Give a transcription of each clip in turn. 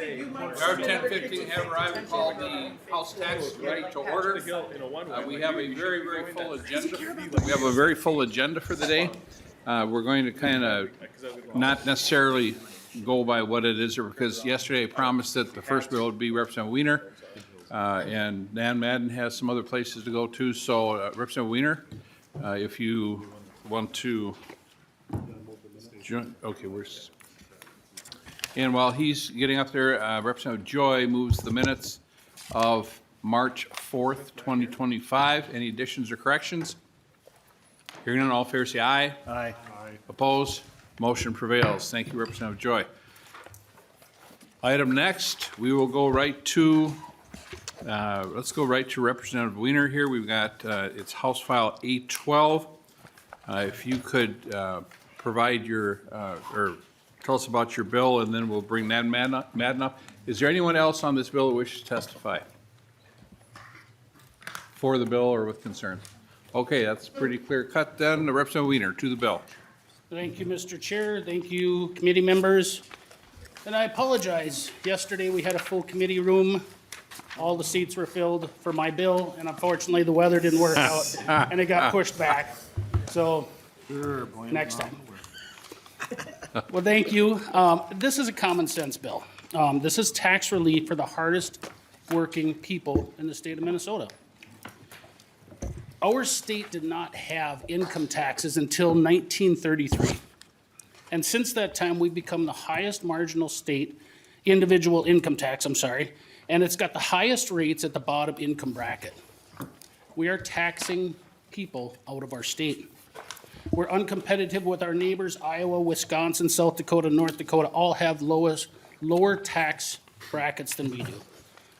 Our 10:15 have arrived. We call the House Tax Committee to order. We have a very, very full agenda. We have a very full agenda for the day. We're going to kind of not necessarily go by what it is, because yesterday I promised that the first bill would be Representative Wiener. And Dan Madden has some other places to go to. So Representative Wiener, if you want to join, okay, and while he's getting up there, Representative Joy moves the minutes of March 4th, 2025. Any additions or corrections? Hearing none, all fair say aye. Aye. Opposed? Motion prevails. Thank you, Representative Joy. Item next, we will go right to, let's go right to Representative Wiener here. We've got, it's House File 812. If you could provide your, or tell us about your bill, and then we'll bring Madden up. Is there anyone else on this bill that wishes to testify for the bill or with concern? Okay, that's pretty clear cut then. Representative Wiener, to the bill. Thank you, Mr. Chair. Thank you, committee members. And I apologize. Yesterday, we had a full committee room. All the seats were filled for my bill, and unfortunately, the weather didn't work out, and it got pushed back. So, next time. Well, thank you. This is a common sense bill. This is tax relief for the hardest working people in the state of Minnesota. Our state did not have income taxes until 1933. And since that time, we've become the highest marginal state, individual income tax, and it's got the highest rates at the bottom income bracket. We are taxing people out of our state. We're uncompetitive with our neighbors. Iowa, Wisconsin, South Dakota, North Dakota all have lower tax brackets than we do.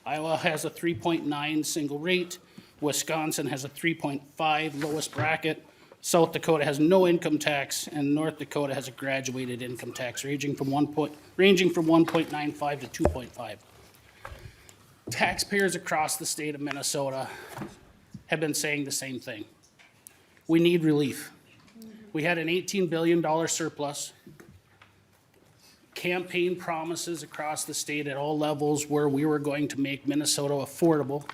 Iowa has a 3.9 single rate. Wisconsin has a 3.5 lowest bracket. South Dakota has no income tax, and North Dakota has a graduated income tax ranging from 1.95 to 2.5. Taxpayers across the state of Minnesota have been saying the same thing. We need relief. We had an $18 billion surplus. Campaign promises across the state at all levels where we were going to make Minnesota affordable.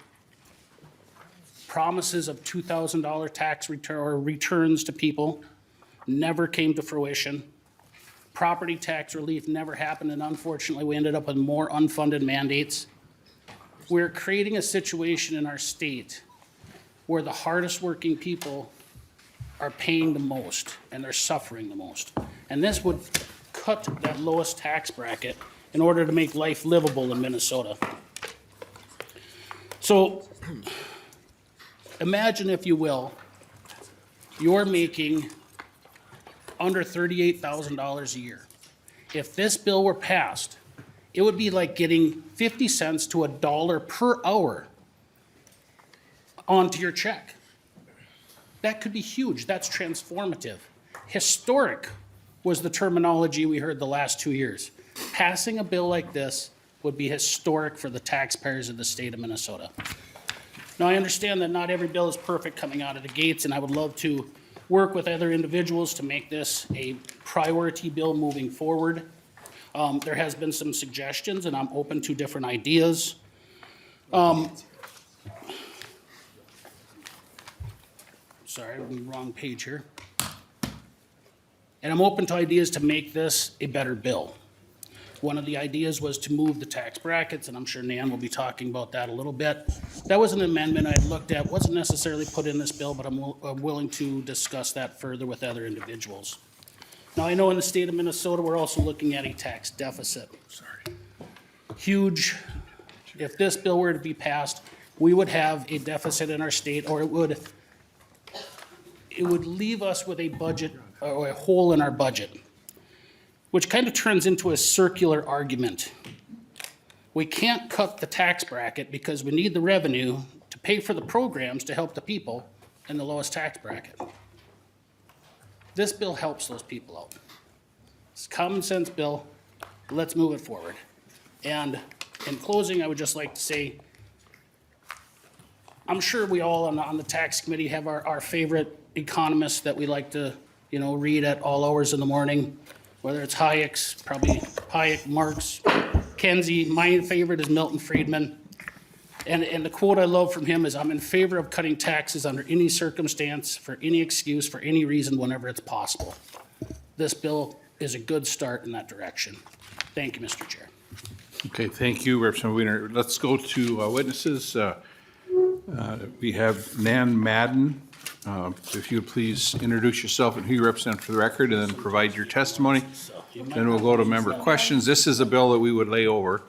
Promises of $2,000 tax returns to people never came to fruition. Property tax relief never happened, and unfortunately, we ended up with more unfunded mandates. We're creating a situation in our state where the hardest working people are paying the most and they're suffering the most. And this would cut that lowest tax bracket in order to make life livable in Minnesota. So imagine, if you will, you're making under $38,000 a year. If this bill were passed, it would be like getting 50 cents to $1 per hour onto your check. That could be huge. That's transformative. Historic was the terminology we heard the last 2 years. Passing a bill like this would be historic for the taxpayers of the state of Minnesota. Now, I understand that not every bill is perfect coming out of the gates, and I would love to work with other individuals to make this a priority bill moving forward. There has been some suggestions, and I'm open to different ideas. Sorry, I'm on the wrong page here. And I'm open to ideas to make this a better bill. One of the ideas was to move the tax brackets, and I'm sure Nan will be talking about that a little bit. That was an amendment I looked at, wasn't necessarily put in this bill, but I'm willing to discuss that further with other individuals. Now, I know in the state of Minnesota, we're also looking at a tax deficit. Huge. If this bill were to be passed, we would have a deficit in our state, or it would leave us with a budget, or a hole in our budget, which kind of turns into a circular argument. We can't cut the tax bracket because we need the revenue to pay for the programs to help the people in the lowest tax bracket. This bill helps those people out. It's a common sense bill. Let's move it forward. And in closing, I would just like to say, I'm sure we all on the tax committee have our favorite economists that we like to, read at all hours in the morning, whether it's Hayek's, probably Hayek, Marx, Kenzie. My favorite is Milton Friedman. And the quote I love from him is, "I'm in favor of cutting taxes under any circumstance, for any excuse, for any reason, whenever it's possible." This bill is a good start in that direction. Thank you, Mr. Chair. Okay, thank you, Representative Wiener. Let's go to witnesses. We have Nan Madden. If you would please introduce yourself and who you represent for the record, and then provide your testimony. Then we'll go to member questions. This is a bill that we would lay over,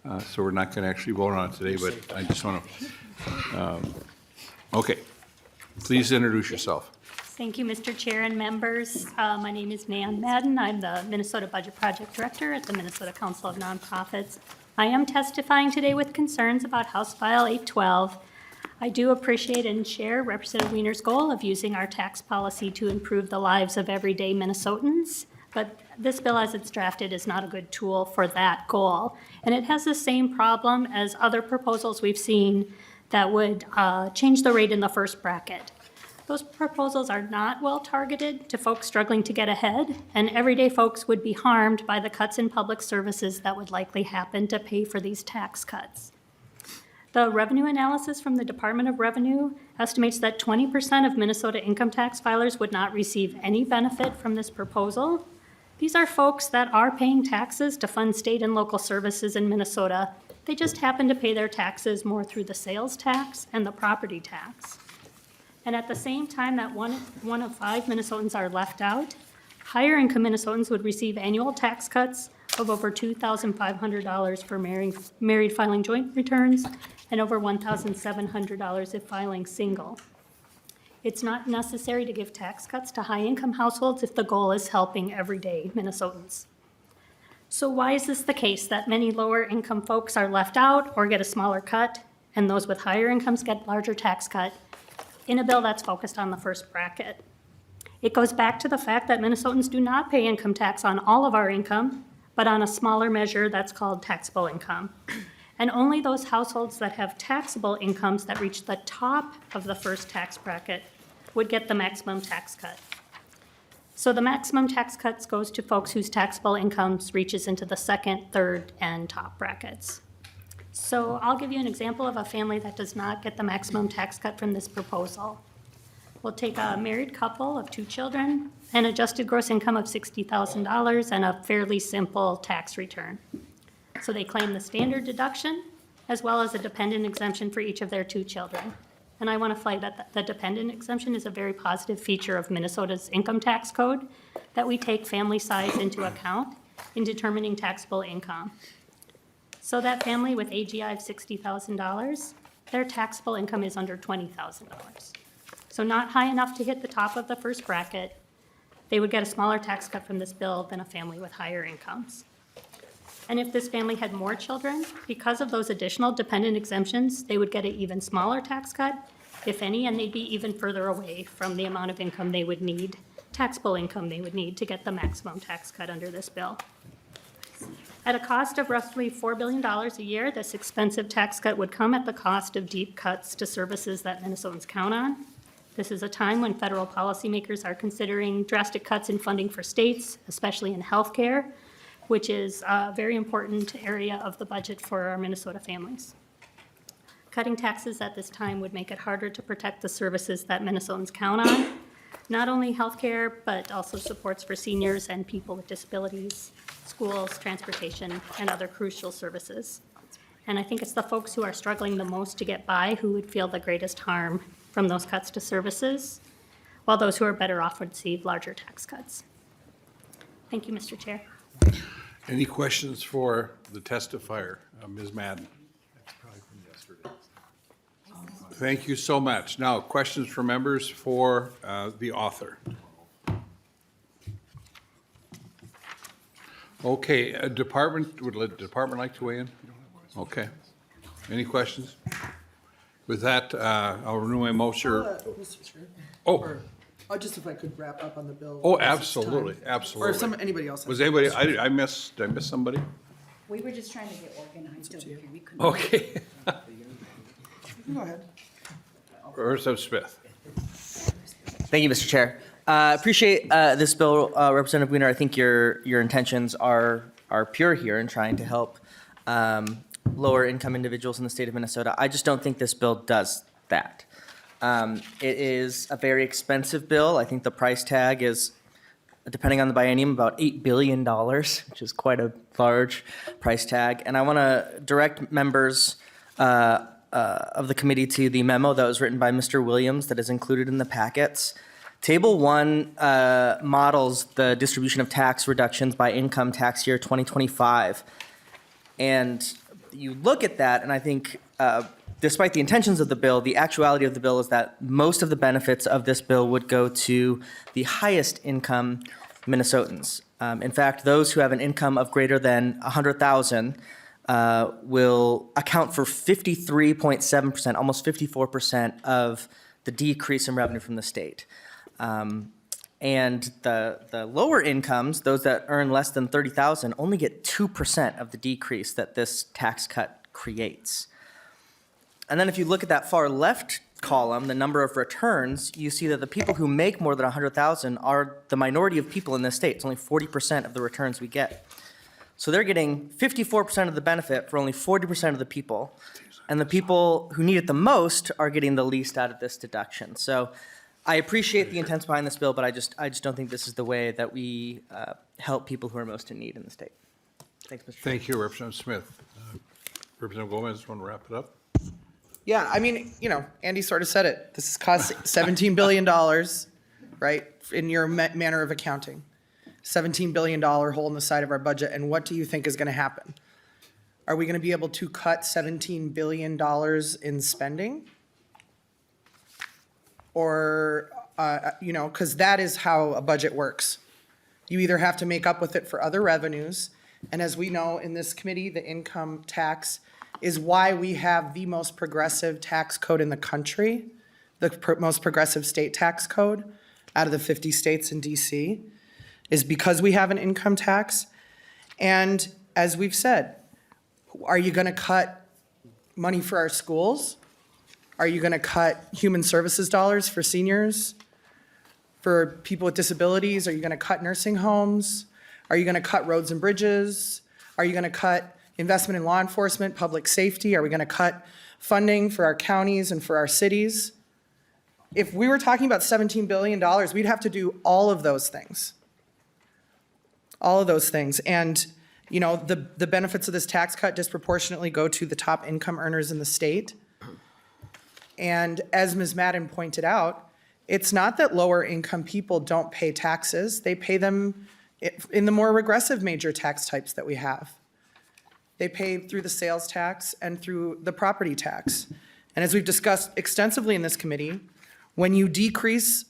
so we're not going to actually vote on it today, but I just want to, okay. Please introduce yourself. Thank you, Mr. Chair and members. My name is Nan Madden. I'm the Minnesota Budget Project Director at the Minnesota Council of Nonprofits. I am testifying today with concerns about House File 812. I do appreciate and share Representative Wiener's goal of using our tax policy to improve the lives of everyday Minnesotans, but this bill as it's drafted is not a good tool for that goal. And it has the same problem as other proposals we've seen that would change the rate in the first bracket. Those proposals are not well targeted to folks struggling to get ahead, and everyday folks would be harmed by the cuts in public services that would likely happen to pay for these tax cuts. The revenue analysis from the Department of Revenue estimates that 20% of Minnesota income tax filers would not receive any benefit from this proposal. These are folks that are paying taxes to fund state and local services in Minnesota. They just happen to pay their taxes more through the sales tax and the property tax. And at the same time that one of 5 Minnesotans are left out, higher income Minnesotans would receive annual tax cuts of over $2,500 for married filing joint returns and over $1,700 if filing single. It's not necessary to give tax cuts to high income households if the goal is helping everyday Minnesotans. So why is this the case that many lower income folks are left out or get a smaller cut, and those with higher incomes get larger tax cut in a bill that's focused on the first bracket? It goes back to the fact that Minnesotans do not pay income tax on all of our income, but on a smaller measure that's called taxable income. And only those households that have taxable incomes that reach the top of the first tax bracket would get the maximum tax cut. So the maximum tax cuts goes to folks whose taxable incomes reaches into the second, third, and top brackets. So I'll give you an example of a family that does not get the maximum tax cut from this proposal. We'll take a married couple of 2 children, an adjusted gross income of $60,000, and a fairly simple tax return. So they claim the standard deduction as well as a dependent exemption for each of their 2 children. And I want to flag that the dependent exemption is a very positive feature of Minnesota's income tax code, that we take family size into account in determining taxable income. So that family with AGI of $60,000, their taxable income is under $20,000. So not high enough to hit the top of the first bracket. They would get a smaller tax cut from this bill than a family with higher incomes. And if this family had more children, because of those additional dependent exemptions, they would get an even smaller tax cut, if any, and they'd be even further away from the amount of income they would need, taxable income they would need to get the maximum tax cut under this bill. At a cost of roughly $4 billion a year, this expensive tax cut would come at the cost of deep cuts to services that Minnesotans count on. This is a time when federal policymakers are considering drastic cuts in funding for states, especially in healthcare, which is a very important area of the budget for our Minnesota families. Cutting taxes at this time would make it harder to protect the services that Minnesotans count on, not only healthcare, but also supports for seniors and people with disabilities, schools, transportation, and other crucial services. And I think it's the folks who are struggling the most to get by who would feel the greatest harm from those cuts to services, while those who are better off would receive larger tax cuts. Thank you, Mr. Chair. Any questions for the testifier, Ms. Madden? Thank you so much. Now, questions for members for the author. Okay, would the department like to weigh in? Okay. Any questions? With that, I'll renew my motion. Mr. Chair. Oh. Just if I could wrap up on the bill. Oh, since it's absolutely, time. absolutely. Or if anybody else. has Was any anybody, questions. did I miss somebody? We were just trying to get organized over here. We couldn't. Okay. Go ahead. Representative Smith. Thank you, Mr. Chair. Appreciate this bill, Representative Wiener. I think your intentions are are pure here and trying to help lower income individuals in the state of Minnesota. I just don't think this bill does that. It is a very expensive bill. I think the price tag is, depending on the biennium, about $8 billion, which is quite a large price tag. And I want to direct members of the committee to the memo that was written by Mr. Williams that is included in the packets. Table 1 models the distribution of tax reductions by income tax year 2025. And you look at that, and I think despite the intentions of the bill, the actuality of the bill is that most of the benefits of this bill would go to the highest income Minnesotans. In fact, those who have an income of greater than $100,000 will account for 53.7%, almost 54% of the decrease in revenue from the state. And the lower incomes, those that earn less than $30,000, only get 2% of the decrease that this tax cut creates. And then if you look at that far left column, the number of returns, you see that the people who make more than $100,000 are the minority of people in this state. It's only 40% of the returns we get. So they're getting 54% of the benefit for only 40% of the people. And the people who need it the most are getting the least out of this deduction. So I appreciate the intent behind this bill, but I just don't think this is the way that we help people who are most in need in the state. Thanks, Mr. Chair. Thank you, Representative Smith. Representative Gomez, want to wrap it up? Yeah, I mean, Andy sort of said it. This has cost $17 billion, right, in your manner of accounting. $17 billion hole in the side of our budget, and what do you think is going to happen? Are we going to be able to cut $17 billion in spending? Or, because that is how a budget works. You either have to make up with it for other revenues, and as we know in this committee, the income tax is why we have the most progressive tax code in the country, the most progressive state tax code out of the 50 states in DC, is because we have an income tax. And as we've said, are you going to cut money for our schools? Are you going to cut human services dollars for seniors, for people with disabilities? Are you going to cut nursing homes? Are you going to cut roads and bridges? Are you going to cut investment in law enforcement, public safety? Are we going to cut funding for our counties and for our cities? If we were talking about $17 billion, we'd have to do all of those things. All of those things. And, the benefits of this tax cut disproportionately go to the top income earners in the state. And as Ms. Madden pointed out, it's not that lower income people don't pay taxes. They pay them in the more regressive major tax types that we have. They pay through the sales tax and through the property tax. And as we've discussed extensively in this committee, when you decrease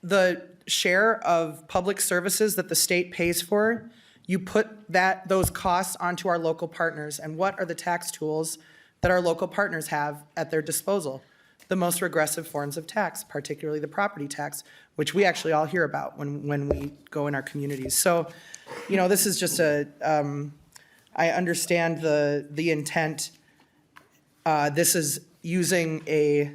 the share of public services that the state pays for, you put those costs onto our local partners. And what are the tax tools that our local partners have at their disposal? The most regressive forms of tax, particularly the property tax, which we actually all hear about when we go in our communities. So, this is just I understand the intent. This is using a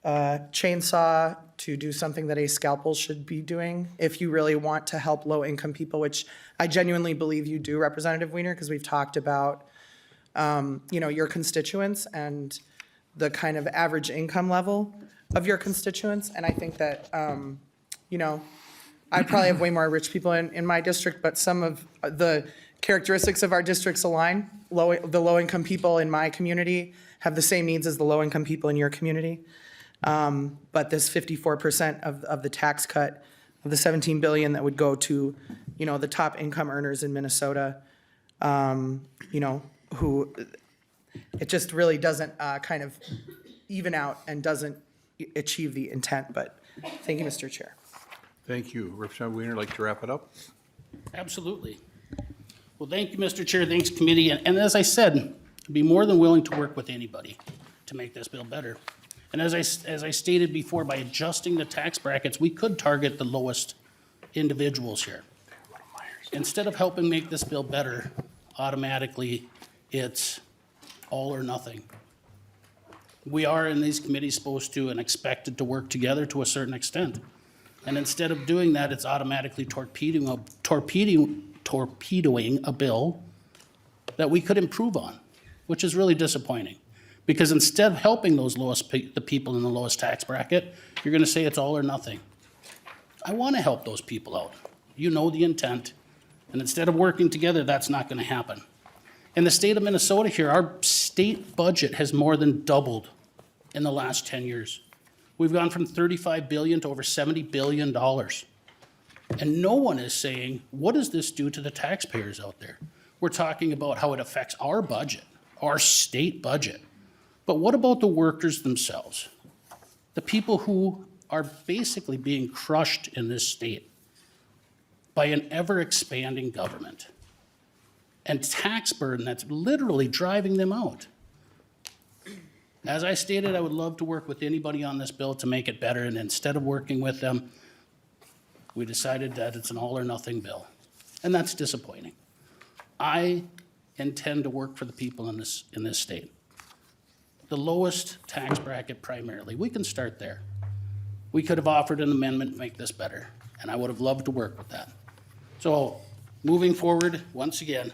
chainsaw to do something that a scalpel should be doing if you really want to help low-income people, which I genuinely believe you do, Representative Wiener, because we've talked about, your constituents and the kind of average income level of your constituents. And I think that, I probably have way more rich people in my district, but some of the characteristics of our districts align. The low-income people in my community have the same needs as the low-income people in your community. But this 54% of the tax cut of the $17 billion that would go to, the top income earners in Minnesota, who it just really doesn't kind of even out and doesn't achieve the intent. But thank you, Mr. Chair. Thank you. Representative Wiener, like to wrap it up? Absolutely. Well, thank you, Mr. Chair. Thanks, committee. And as I said, I'd be more than willing to work with anybody to make this bill better. And as I stated before, by adjusting the tax brackets, we could target the lowest individuals here. Instead of helping make this bill better, automatically it's all or nothing. We are in these committees supposed to and expected to work together to a certain extent. And instead of doing that, it's automatically torpedoing torpedoing a bill that we could improve on, which is really disappointing. Because instead of helping those the people in the lowest tax bracket, you're gonna say it's all or nothing. I wanna help those people out. You know the intent. And instead of working together, that's not gonna happen. In the state of Minnesota here, our state budget has more than doubled in the last 10 years. We've gone from 35 billion to over $70 billion. And no one is saying, what does this do to the taxpayers out there? We're talking about how it affects our budget, our state budget. But what about the workers themselves? The people who are basically being crushed in this state by an ever-expanding government and tax burden that's literally driving them out. As I stated, I would love to work with anybody on this bill to make it better, and instead of working with them, we decided that it's an all-or-nothing bill, and that's disappointing. I intend to work for the people in this state. The lowest tax bracket primarily, we can start there. We could have offered an amendment to make this better, and I would have loved to work with that. So, moving forward, once again,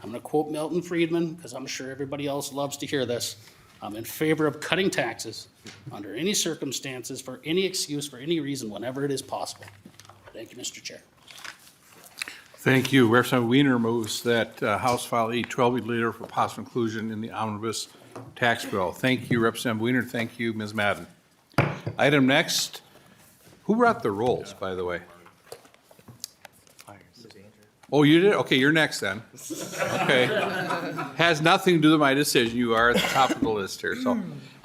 I'm gonna quote Milton Friedman, because I'm sure everybody else loves to hear this. I'm in favor of cutting taxes under any circumstances, for any excuse, for any reason, whenever it is possible. Thank you, Mr. Chair. Thank you. Representative Wiener moves that House File 812 be later for possible inclusion in the omnibus tax bill. Thank you, Representative Wiener. Thank you, Ms. Madden. Item next, who brought the rolls, by the way? Oh, you did? Okay, you're next then. Okay. Has nothing to do with my decision. You are at the top of the list here. So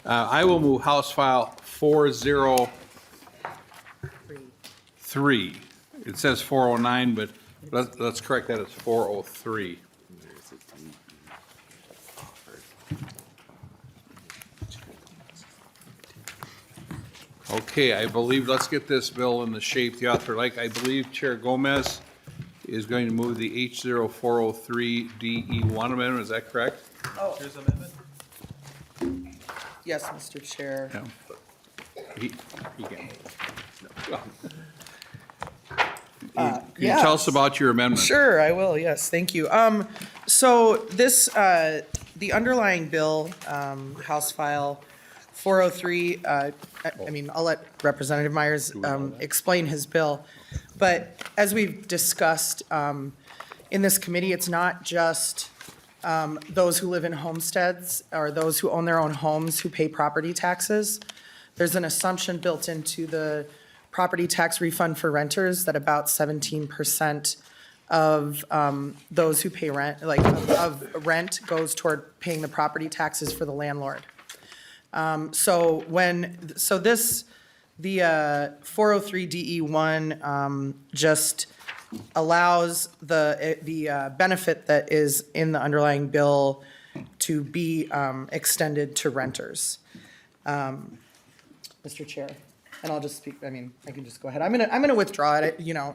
I will move House File 403. It says 409, but let's correct that. It's 403. Okay, I believe, let's get this bill in the shape the author like. I believe Chair Gomez is going to move the H0403DE1 amendment. Is that correct? Oh. Yes, Mr. Chair. Yeah. He can. Can you tell us about your amendment? Sure, I will, yes, thank you. So this, the underlying bill, House File 403, I mean, I'll let Representative Myers explain his bill. But as we've discussed in this committee, it's not just those who live in homesteads or those who own their own homes who pay property taxes. There's an assumption built into the property tax refund for renters that about 17% of those who pay rent, like of rent, goes toward paying the property taxes for the landlord. So the 403DE1 just allows the benefit that is in the underlying bill to be extended to renters. Mr. Chair, and I'll just speak, I mean, I can just go ahead. I'm gonna withdraw it. You know,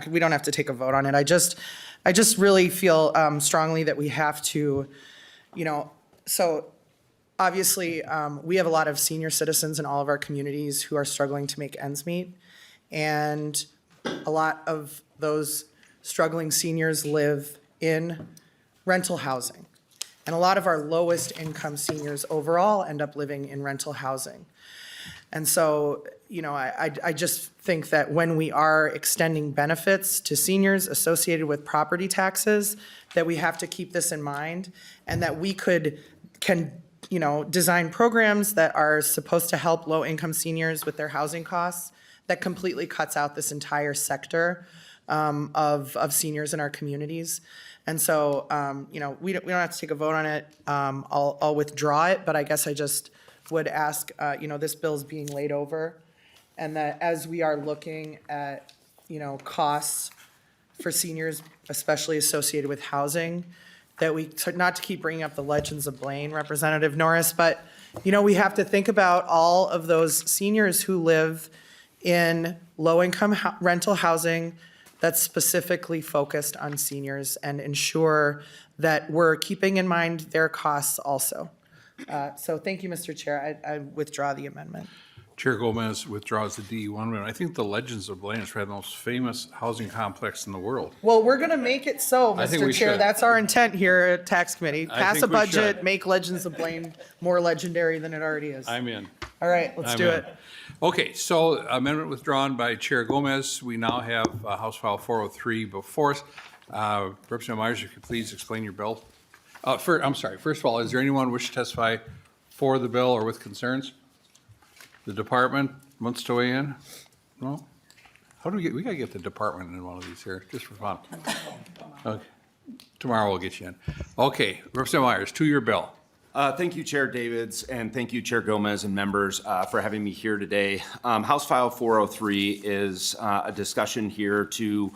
we don't have to take a vote on it. I just really feel strongly that we have to, you know, so obviously, we have a lot of senior citizens in all of our communities who are struggling to make ends meet. And a lot of those struggling seniors live in rental housing. And a lot of our lowest income seniors overall end up living in rental housing. And so, you know, I just think that when we are extending benefits to seniors associated with property taxes, that we have to keep this in mind, and that we can you know, design programs that are supposed to help low-income seniors with their housing costs that completely cuts out this entire sector of seniors in our communities. And so, you know, we don't have to take a vote on it. I'll withdraw it, but I guess I just would ask, you know, this bill's being laid over, and that as we are looking at, you know, costs for seniors, especially associated with housing, that we, not to keep bringing up the legends of Blaine, Representative Norris, but, you know, we have to think about all of those seniors who live in low-income rental housing that's specifically focused on seniors, and ensure that we're keeping in mind their costs also. So thank you, Mr. Chair. I withdraw the amendment. Chair Gomez withdraws the DE1 amendment. I think the Legends of Blanchard had the most famous housing complex in the world. Well, we're gonna make it so, I think Mr. we Chair. should. That's our intent here at Tax Committee. I Pass think a we budget, should. make Legends of Blaine more legendary than it already is. I'm in. All right, let's I'm do in. it. Okay, so amendment withdrawn by Chair Gomez. We now have House File 403 before us. Representative Myers, if you please explain your bill. I'm sorry, first of all, is there anyone wish to testify for the bill or with concerns? The department wants to weigh in? No? How do we gotta get the department in one of these here, just for fun. Okay, tomorrow we'll get you in. Okay, Representative Myers, to your bill. Thank you, Chair Davids, and thank you, Chair Gomez and members, for having me here today. House File 403 is a discussion here to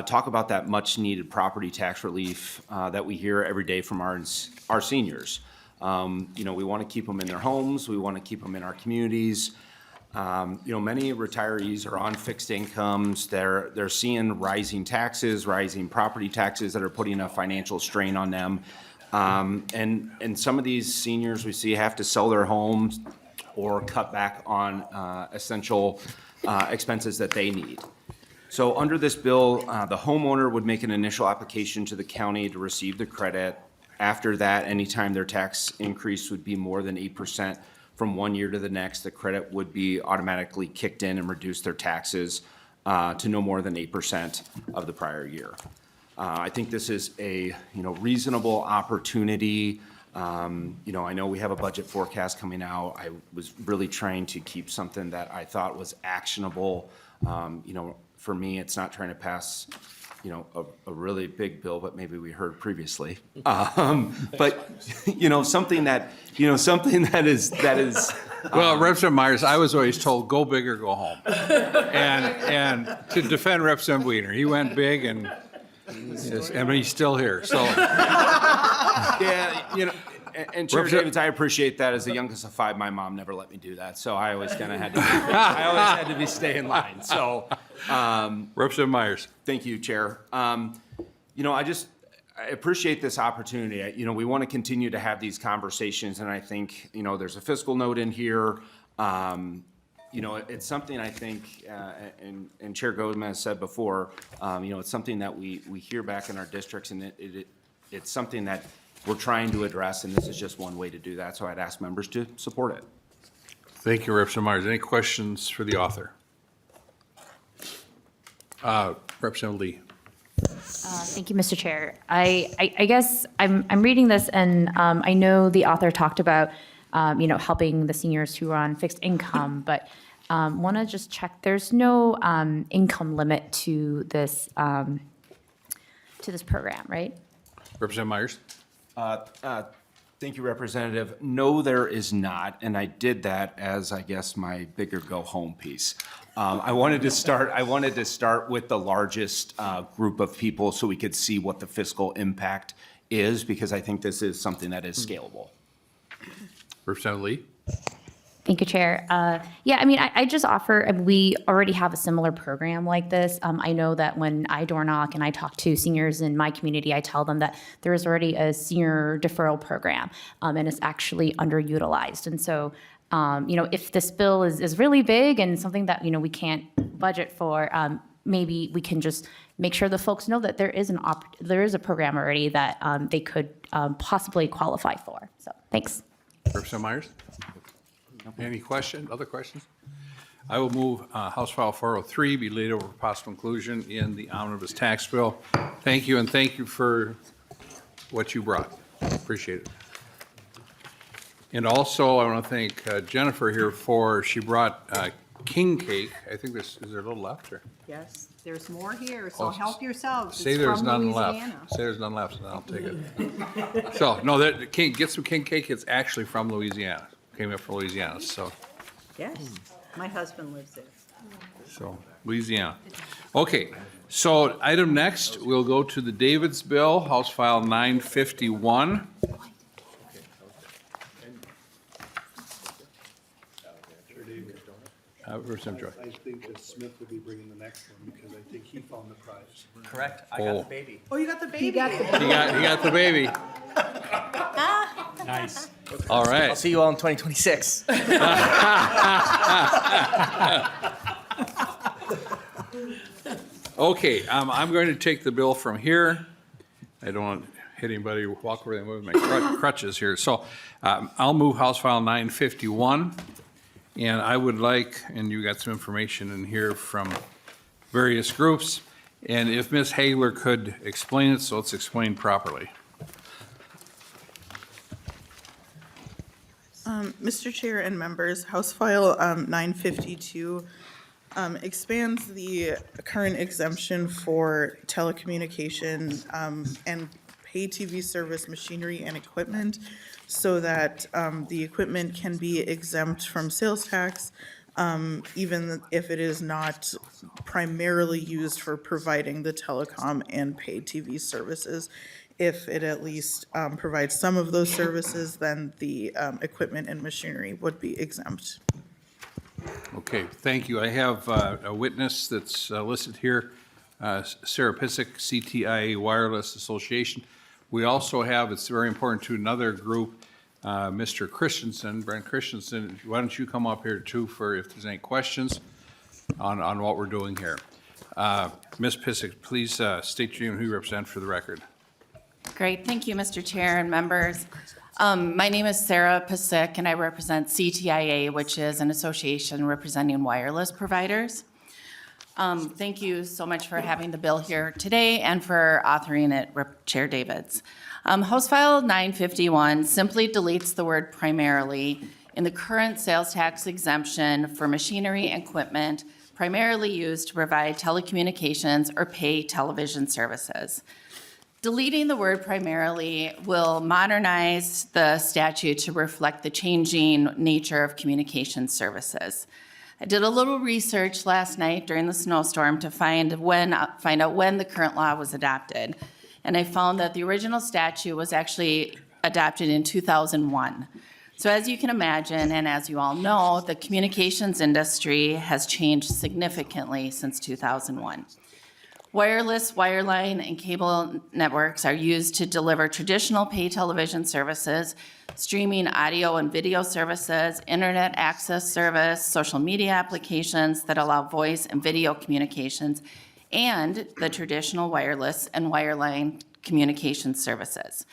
talk about that much-needed property tax relief that we hear every day from our seniors. You know, we want to keep them in their homes. We want to keep them in our communities. You know, many retirees are on fixed incomes. They're seeing rising taxes, rising property taxes that are putting a financial strain on them. And some of these seniors we see have to sell their homes or cut back on essential expenses that they need. So under this bill, the homeowner would make an initial application to the county to receive the credit. After that, anytime their tax increase would be more than 8% from one year to the next, the credit would be automatically kicked in and reduce their taxes to no more than 8% of the prior year. I think this is a, reasonable opportunity. I know we have a budget forecast coming out. I was really trying to keep something that I thought was actionable. For me, it's not trying to pass, a really big bill, but maybe we heard previously. But, something that is. Well, Representative Myers, I was always told, go big or go home. And to defend Representative Wiener, he went big and he's still here, so. Yeah, and Chair Davids, I appreciate that. As the youngest of 5, my mom never let me do that, so I always kind of had to, stay in line, so. Representative Myers. Thank you, Chair. I appreciate this opportunity. We want to continue to have these conversations, and I think, there's a fiscal note in here. It's something I think, and Chair Gomez said before, it's something that we hear back in our districts, and it's something that we're trying to address, and this is just one way to do that, so I'd ask members to support it. Thank you, Representative Myers. Any questions for the author? Representative Lee. Thank you, Mr. Chair. I guess I'm reading this, and I know the author talked about, helping the seniors who are on fixed income, but want to just check, there's no income limit to this program, right? Representative Myers. Thank you, Representative. No, there is not, and I did that as, I guess, my bigger go-home piece. I wanted to start with the largest group of people so we could see what the fiscal impact is, because I think this is something that is scalable. Representative Lee. Thank you, Chair. I just offer, we already have a similar program like this. I know that when I door knock and I talk to seniors in my community, I tell them that there is already a senior deferral program, and it's actually underutilized. And so, if this bill is really big and something that, we can't budget for, maybe we can just make sure the folks know that there is a program already that they could possibly qualify for. So, thanks. Representative Myers. Any other questions? I will move House File 403 be laid over for possible inclusion in the omnibus tax bill. Thank you, and thank you for what you brought. Appreciate it. And also, I want to thank Jennifer here she brought king cake. I think is there a little left? Or? Yes, there's more here, so help yourselves. Say It's there's from none Louisiana. left. Say there's none left, and I'll take it. So, no, get some king cake. It's actually from Louisiana. Came up from Louisiana, so. Yes, my husband lives there. So, Louisiana. Okay, so item next, we'll go to the Davids bill, House File 951. Representative Joy. I think that Smith will be bringing the next one because I think he found the prize. Correct. I got the baby. Oh, you got the baby. He got the baby. Nice. All I'll right. see you all in 2026. Okay, I'm going to take the bill from here. I don't want to hit anybody, walk over there with my crutches here. So I'll move House File 951. And I would like, and you got some information in here from various groups, and if Ms. Hagler could explain it, so it's explained properly. Mr. Chair and members, House File 952 expands the current exemption for telecommunication and pay TV service machinery and equipment so that the equipment can be exempt from sales tax, even if it is not primarily used for providing the telecom and pay TV services. If it at least provides some of those services, then the equipment and machinery would be exempt. Okay, thank you. I have a witness that's listed here, Sarah Pissick, CTIA Wireless Association. We also have, it's very important to another group, Mr. Christensen, Brent Christensen. Why don't you come up here too for if there's any questions on what we're doing here. Ms. Pissick, please state your name and who you represent for the record. Great, thank you, Mr. Chair and members. My name is Sarah Pasick, and I represent CTIA, which is an association representing wireless providers. Thank you so much for having the bill here today and for authoring it, Chair Davids. House File 951 simply deletes the word primarily in the current sales tax exemption for machinery and equipment primarily used to provide telecommunications or pay television services. Deleting the word primarily will modernize the statute to reflect the changing nature of communication services. I did a little research last night during the snowstorm to find out when the current law was adopted. And I found that the original statute was actually adopted in 2001. So as you can imagine, and as you all know, the communications industry has changed significantly since 2001. Wireless, wireline, and cable networks are used to deliver traditional pay television services, streaming audio and video services, internet access service, social media applications that allow voice and video communications, and the traditional wireless and wireline communication services.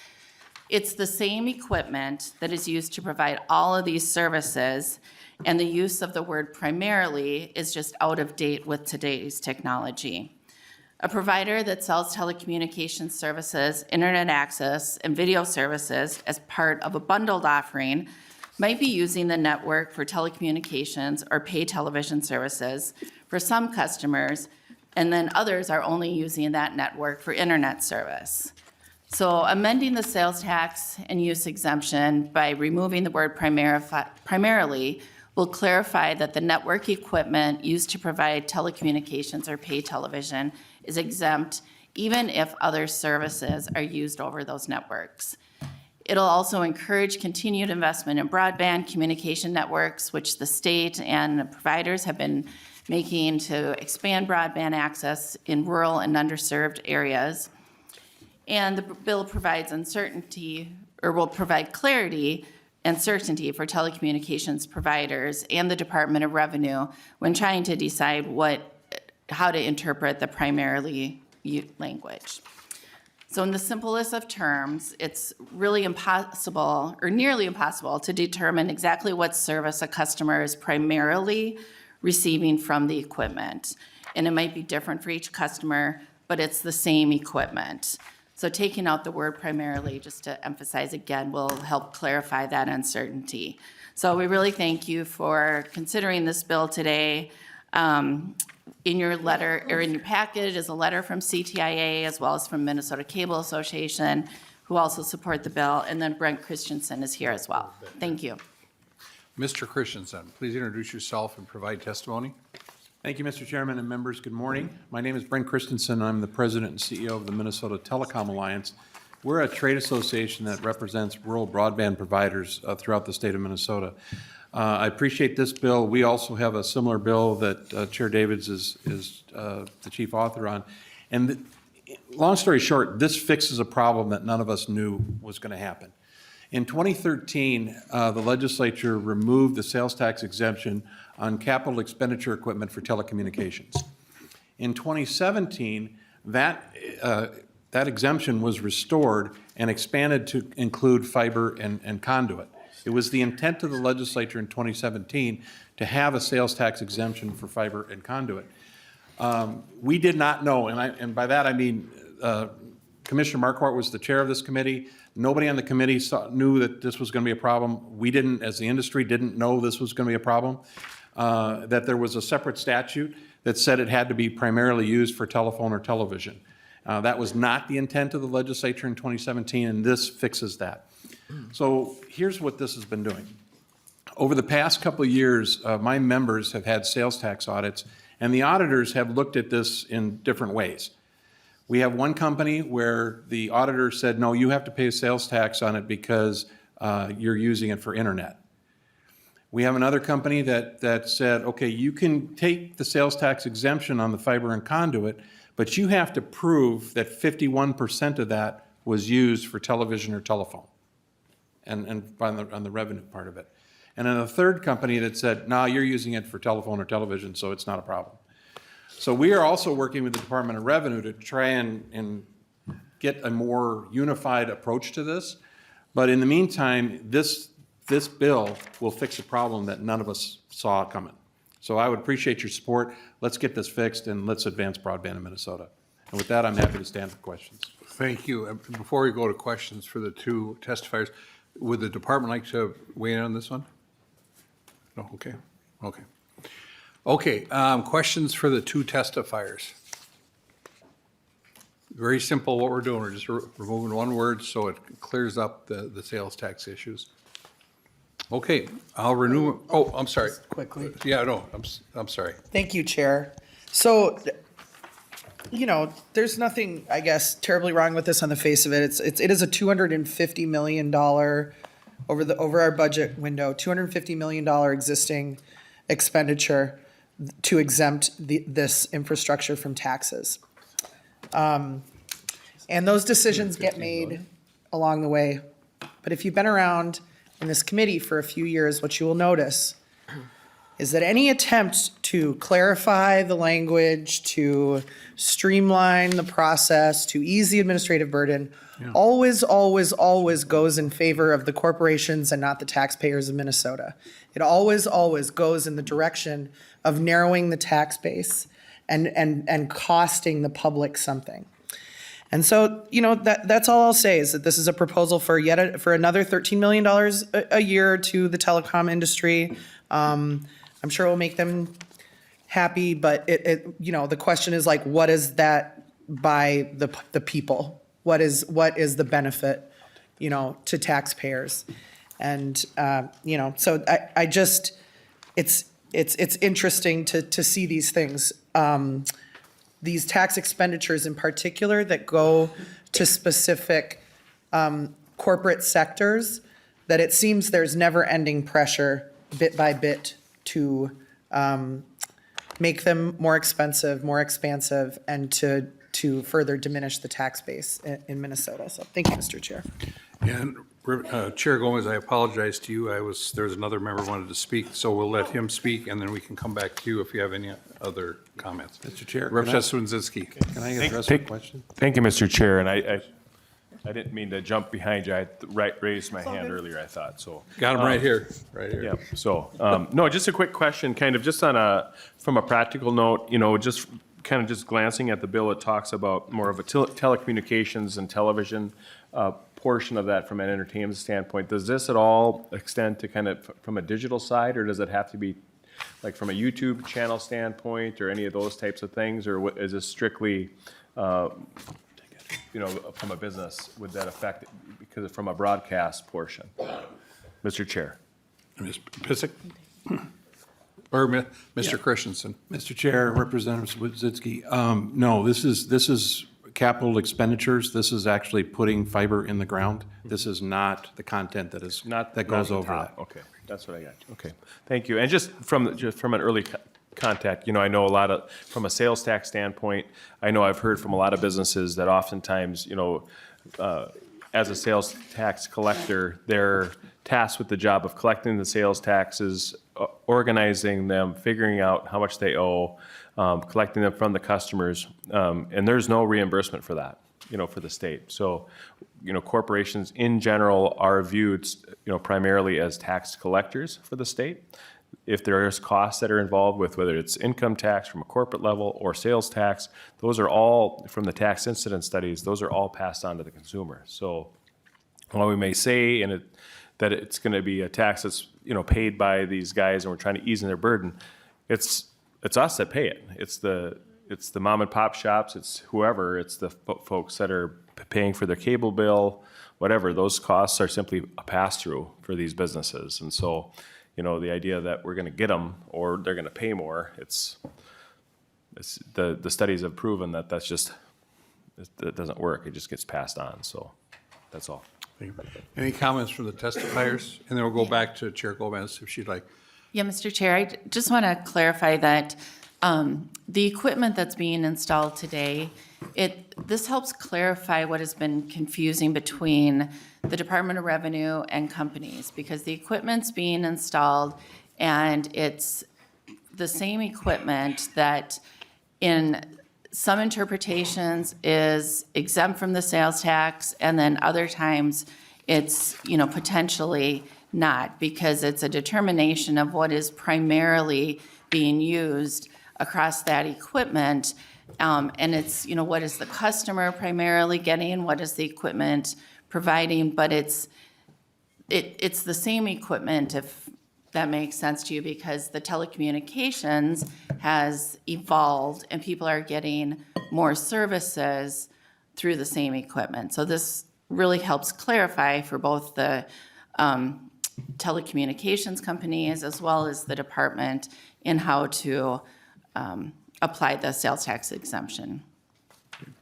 It's the same equipment that is used to provide all of these services, and the use of the word primarily is just out of date with today's technology. A provider that sells telecommunications services, internet access, and video services as part of a bundled offering might be using the network for telecommunications or pay television services for some customers, and then others are only using that network for internet service. So amending the sales tax and use exemption by removing the word primarily will clarify that the network equipment used to provide telecommunications or pay television is exempt even if other services are used over those networks. It'll also encourage continued investment in broadband communication networks, which the state and providers have been making to expand broadband access in rural and underserved areas. And the bill provides uncertainty, or will provide clarity and certainty for telecommunications providers and the Department of Revenue when trying to decide how to interpret the primarily language. So in the simplest of terms, it's really impossible, or nearly impossible, to determine exactly what service a customer is primarily receiving from the equipment. And it might be different for each customer, but it's the same equipment. So taking out the word primarily, just to emphasize again, will help clarify that uncertainty. So we really thank you for considering this bill today. In your letter, or in your packet, is a letter from CTIA as well as from Minnesota Cable Association, who also support the bill, and then Brent Christensen is here as well. Thank you. Mr. Christensen, please introduce yourself and provide testimony. Thank you, Mr. Chairman and members. Good morning. My name is Brent Christensen. I'm the president and CEO of the Minnesota Telecom Alliance. We're a trade association that represents rural broadband providers throughout the state of Minnesota. I appreciate this bill. We also have a similar bill that Chair Davids is the chief author on. And long story short, this fixes a problem that none of us knew was going to happen. In 2013, the legislature removed the sales tax exemption on capital expenditure equipment for telecommunications. In 2017, that exemption was restored and expanded to include fiber and conduit. It was the intent of the legislature in 2017 to have a sales tax exemption for fiber and conduit. We did not know, and by that I mean Commissioner Marquardt was the chair of this committee. Nobody on the committee knew that this was going to be a problem. We didn't, as the industry, didn't know this was going to be a problem. That there was a separate statute that said it had to be primarily used for telephone or television. That was not the intent of the legislature in 2017, and this fixes that. So here's what this has been doing. Over the past couple of years, my members have had sales tax audits, and the auditors have looked at this in different ways. We have one company where the auditor said, no, you have to pay a sales tax on it because you're using it for internet. We have another company that said, okay, you can take the sales tax exemption on the fiber and conduit, but you have to prove that 51% of that was used for television or telephone, and on the revenue part of it. And then a third company that said, no, you're using it for telephone or television, so it's not a problem. So we are also working with the Department of Revenue to try and get a more unified approach to this. But in the meantime, this bill will fix a problem that none of us saw coming. So I would appreciate your support. Let's get this fixed and let's advance broadband in Minnesota. And with that, I'm happy to stand for questions. Thank you. And before we go to questions for the two testifiers, would the department like to weigh in on this one? No, okay, okay. Okay, questions for the two testifiers. Very simple what we're doing. We're just removing one word so it clears up the sales tax issues. Okay, I'll renew, oh, I'm sorry. Quickly. Yeah, no, I'm sorry. Thank you, Chair. So, you know, there's nothing, I guess, terribly wrong with this on the face of it. It is a $250 million over our budget window, $250 million existing expenditure to exempt this infrastructure from taxes. And those decisions get made along the way. But if you've been around in this committee for a few years, what you will notice is that any attempt to clarify the language, to streamline the process, to ease the administrative burden, always goes in favor of the corporations and not the taxpayers of Minnesota. It always goes in the direction of narrowing the tax base and costing the public something. And so, you know, that's all I'll say is that this is a proposal for for another $13 million a year to the telecom industry. I'm sure it will make them happy, but you know, the question is like, what is that by the people? What is the benefit, you know, to taxpayers? And, you know, so I just, it's interesting to see these things. These tax expenditures in particular that go to specific corporate sectors, that it seems there's never-ending pressure bit by bit to make them more expensive, more expansive, and to further diminish the tax base in Minnesota. So thank you, Mr. Chair. And Chair Gomez, I apologize to you. There was another member who wanted to speak, so we'll let him speak, and then we can come back to you if you have any other comments. Mr. Chair, Representative Swinzinski. Can I address a question? Thank you, Mr. Chair, and I didn't mean to jump behind you. I raised my hand earlier, I thought, so. Got him right here. Yeah, so, no, just a quick question, kind of just from a practical note, you know, just glancing at the bill, it talks about more of a telecommunications and television portion of that from an entertainment standpoint. Does this at all extend to kind of from a digital side, or does it have to be like from a YouTube channel standpoint or any of those types of things, or is this strictly, you know, from a business, would that affect, because from a broadcast portion? Mr. Chair. Ms. Pisick? Or Mr. Christensen? Mr. Chair, Representative Swinzinski, no, this is capital expenditures. This is actually putting fiber in the ground. This is not the content that goes over that. Okay, that's what I got. Okay, thank you. And just from an early contact, you know, I know a lot of, from a sales tax standpoint, I know I've heard from a lot of businesses that oftentimes, you know, as a sales tax collector, they're tasked with the job of collecting the sales taxes, organizing them, figuring out how much they owe, collecting them from the customers, and there's no reimbursement for that, for the state. So, corporations in general are viewed, primarily as tax collectors for the state. If there is costs that are involved with whether it's income tax from a corporate level or sales tax, those are all, from the tax incidence studies, those are all passed on to the consumer. So while we may say that it's going to be a tax that's, paid by these guys and we're trying to ease their burden, it's us that pay it. It's the mom and pop shops, it's whoever, it's the folks that are paying for their cable bill, whatever. Those costs are simply a pass-through for these businesses. And so, the idea that we're going to get them or they're going to pay more, the studies have proven that that doesn't work. It just gets passed on. So that's all. Any comments from the testifiers? And then we'll go back to Chair Gomez if she'd like. Yeah, Mr. Chair, I just want to clarify that the equipment that's being installed today, this helps clarify what has been confusing between the Department of Revenue and companies, because the equipment's being installed and it's the same equipment that in some interpretations is exempt from the sales tax, and then other times it's, potentially not, because it's a determination of what is primarily being used across that equipment. And it's, what is the customer primarily getting, what is the equipment providing, but it's the same equipment, if that makes sense to you, because the telecommunications has evolved and people are getting more services through the same equipment. So this really helps clarify for both the telecommunications companies as well as the department in how to apply the sales tax exemption.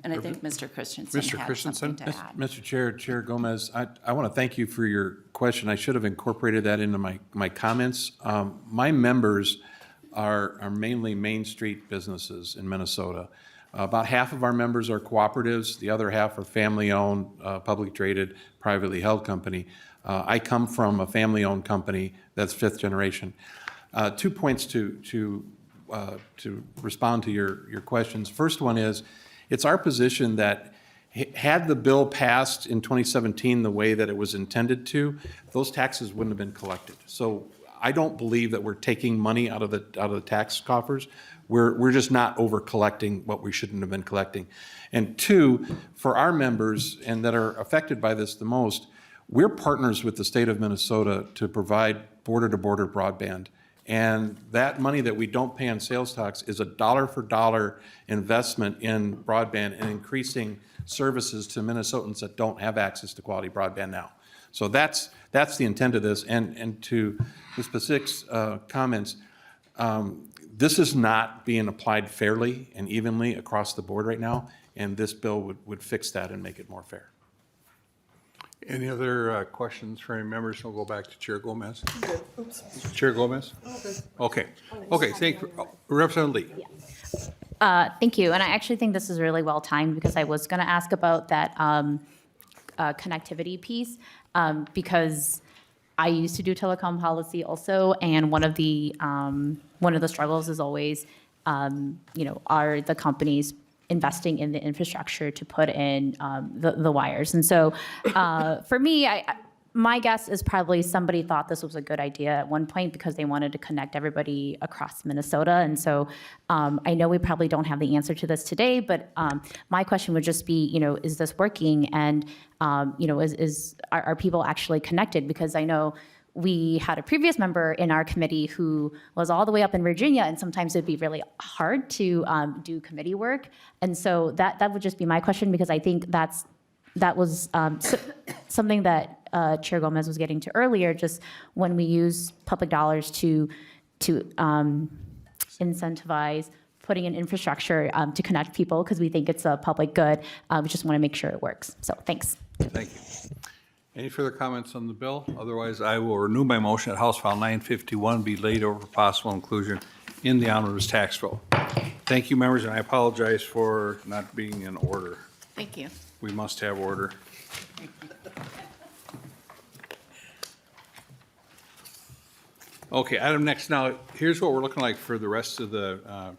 And I think Mr. Christensen had something to add. Mr. Chair, Chair Gomez, I want to thank you for your question. I should have incorporated that into my comments. My members are mainly Main Street businesses in Minnesota. About half of our members are cooperatives. The other half are family-owned, publicly traded, privately held company. I come from a family-owned company that's fifth generation. 2 points to respond to your questions. First one is, it's our position that had the bill passed in 2017 the way that it was intended to, those taxes wouldn't have been collected. So I don't believe that we're taking money out of the tax coffers. We're just not over collecting what we shouldn't have been collecting. And two, for our members and that are affected by this the most, we're partners with the state of Minnesota to provide border-to-border broadband. And that money that we don't pay on sales tax is a dollar-for-dollar investment in broadband and increasing services to Minnesotans that don't have access to quality broadband now. So that's the intent of this. And to the specific comments, this is not being applied fairly and evenly across the board right now, and this bill would fix that and make it more fair. Any other questions for any members? We'll go back to Chair Gomez. Oops. Chair Gomez? Okay. Okay, thank you. Representative Lee. Thank you. And I actually think this is really well timed because I was going to ask about that connectivity piece because I used to do telecom policy also, and one of the struggles is always, are the companies investing in the infrastructure to put in the wires. And so for me, my guess is probably somebody thought this was a good idea at one point because they wanted to connect everybody across Minnesota. And so I know we probably don't have the answer to this today, but my question would just be, is this working? And, are people actually connected? Because I know we had a previous member in our committee who was all the way up in Virginia, and sometimes it'd be really hard to do committee work. And so that would just be my question, because I think that was something that Chair Gomez was getting to earlier, just when we use public dollars to incentivize putting in infrastructure to connect people, because we think it's a public good. We just want to make sure it works. So thanks. Thank you. Any further comments on the bill? Otherwise, I will renew my motion that House File 951 be laid over for possible inclusion in the omnibus tax bill. Thank you, members, and I apologize for not being in order. Thank you. We must have order. Okay, item next. Now, here's what we're looking like for the rest of the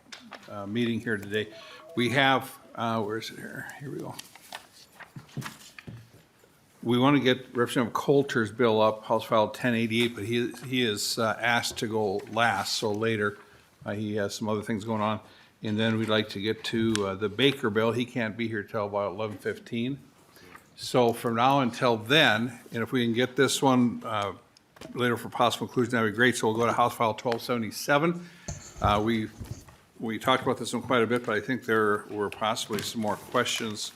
meeting here today. We have, where is it here? Here we go. We want to get Representative Coulter's bill up, House File 1088, but he is asked to go last, so later. He has some other things going on. And then we'd like to get to the Baker bill. He can't be here till about 11:15. So from now until then, and if we can get this one later for possible inclusion, that'd be great. So we'll go to House File 1277. We talked about this one quite a bit, but I think there were possibly some more questions.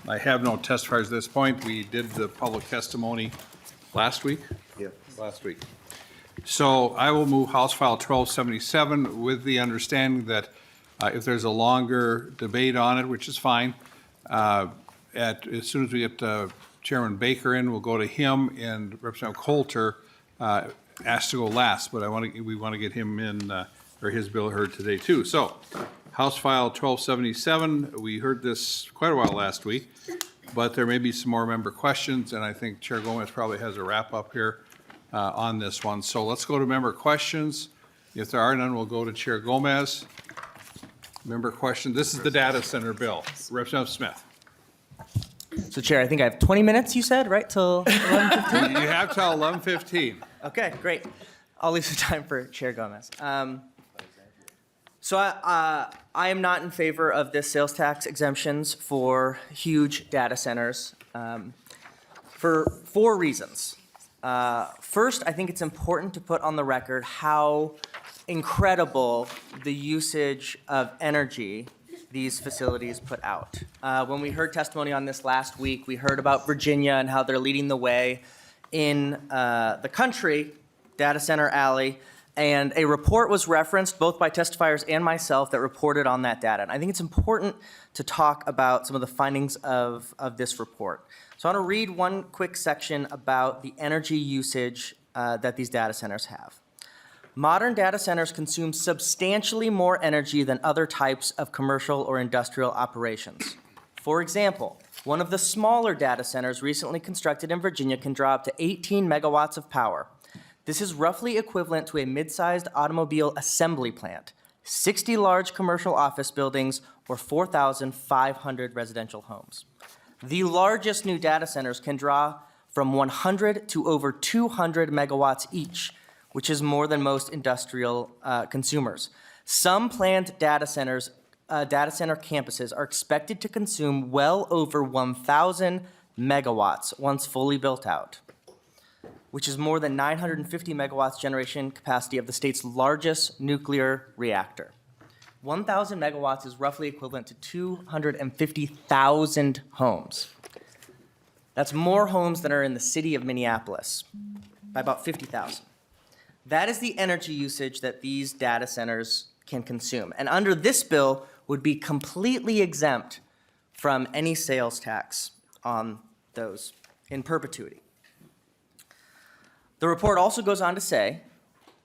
I have no testifiers at this point. We did the public testimony last week? Yeah. Last week. So I will move House File 1277 with the understanding that if there's a longer debate on it, which is fine, as soon as we get Chairman Baker in, we'll go to him, and Representative Coulter asked to go last, but we want to get him in, or his bill heard today too. So House File 1277, we heard this quite a while last week, but there may be some more member questions, and I think Chair Gomez probably has a wrap up here on this one. So let's go to member questions. If there are none, we'll go to Chair Gomez. Member question. This is the data center bill. Representative Smith. So Chair, I think I have 20 minutes, you said, right, till 11:15? You have till 11:15. Okay, great. I'll leave some time for Chair Gomez. So I am not in favor of this sales tax exemptions for huge data centers for 4 reasons. First, I think it's important to put on the record how incredible the usage of energy these facilities put out. When we heard testimony on this last week, we heard about Virginia and how they're leading the way in the country, Data Center Alley, and a report was referenced both by testifiers and myself that reported on that data. And I think it's important to talk about some of the findings of this report. So I want to read one quick section about the energy usage that these data centers have. Modern data centers consume substantially more energy than other types of commercial or industrial operations. For example, one of the smaller data centers recently constructed in Virginia can draw up to 18 megawatts of power. This is roughly equivalent to a mid-sized automobile assembly plant, 60 large commercial office buildings, or 4,500 residential homes. The largest new data centers can draw from 100 to over 200 megawatts each, which is more than most industrial consumers. Some planned data center campuses are expected to consume well over 1,000 megawatts once fully built out, which is more than 950 megawatts generation capacity of the state's largest nuclear reactor. 1,000 megawatts is roughly equivalent to 250,000 homes. That's more homes than are in the city of Minneapolis, by about 50,000. That is the energy usage that these data centers can consume. And under this bill would be completely exempt from any sales tax on those in perpetuity. The report also goes on to say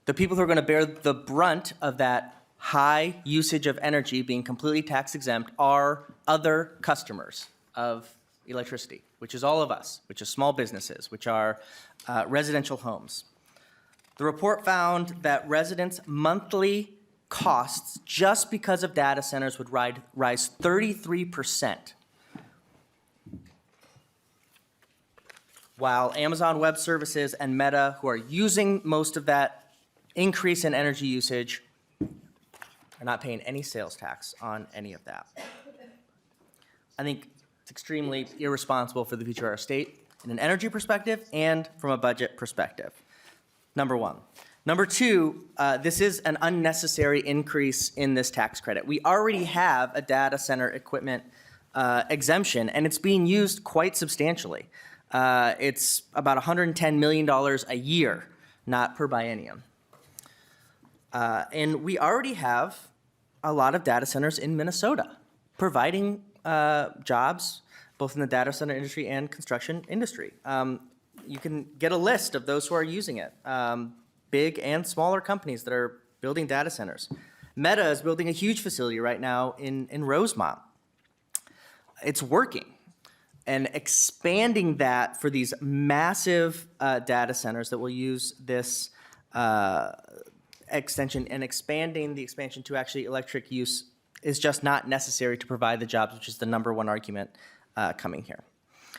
the people who are going to bear the brunt of that high usage of energy being completely tax exempt are other customers of electricity, which is all of us, which is small businesses, which are residential homes. The report found that residents' monthly costs just because of data centers would rise 33%, while Amazon Web Services and Meta, who are using most of that increase in energy usage, are not paying any sales tax on any of that. I think it's extremely irresponsible for the future of our state in an energy perspective and from a budget perspective. Number one. Number two, this is an unnecessary increase in this tax credit. We already have a data center equipment exemption, and it's being used quite substantially. It's about $110 million a year, not per biennium. And we already have a lot of data centers in Minnesota, providing jobs both in the data center industry and construction industry. You can get a list of those who are using it, big and smaller companies that are building data centers. Meta is building a huge facility right now in Rosemont. It's working. And expanding that for these massive data centers that will use this extension and expanding the expansion to actually electric use is just not necessary to provide the jobs, which is the number one argument coming here.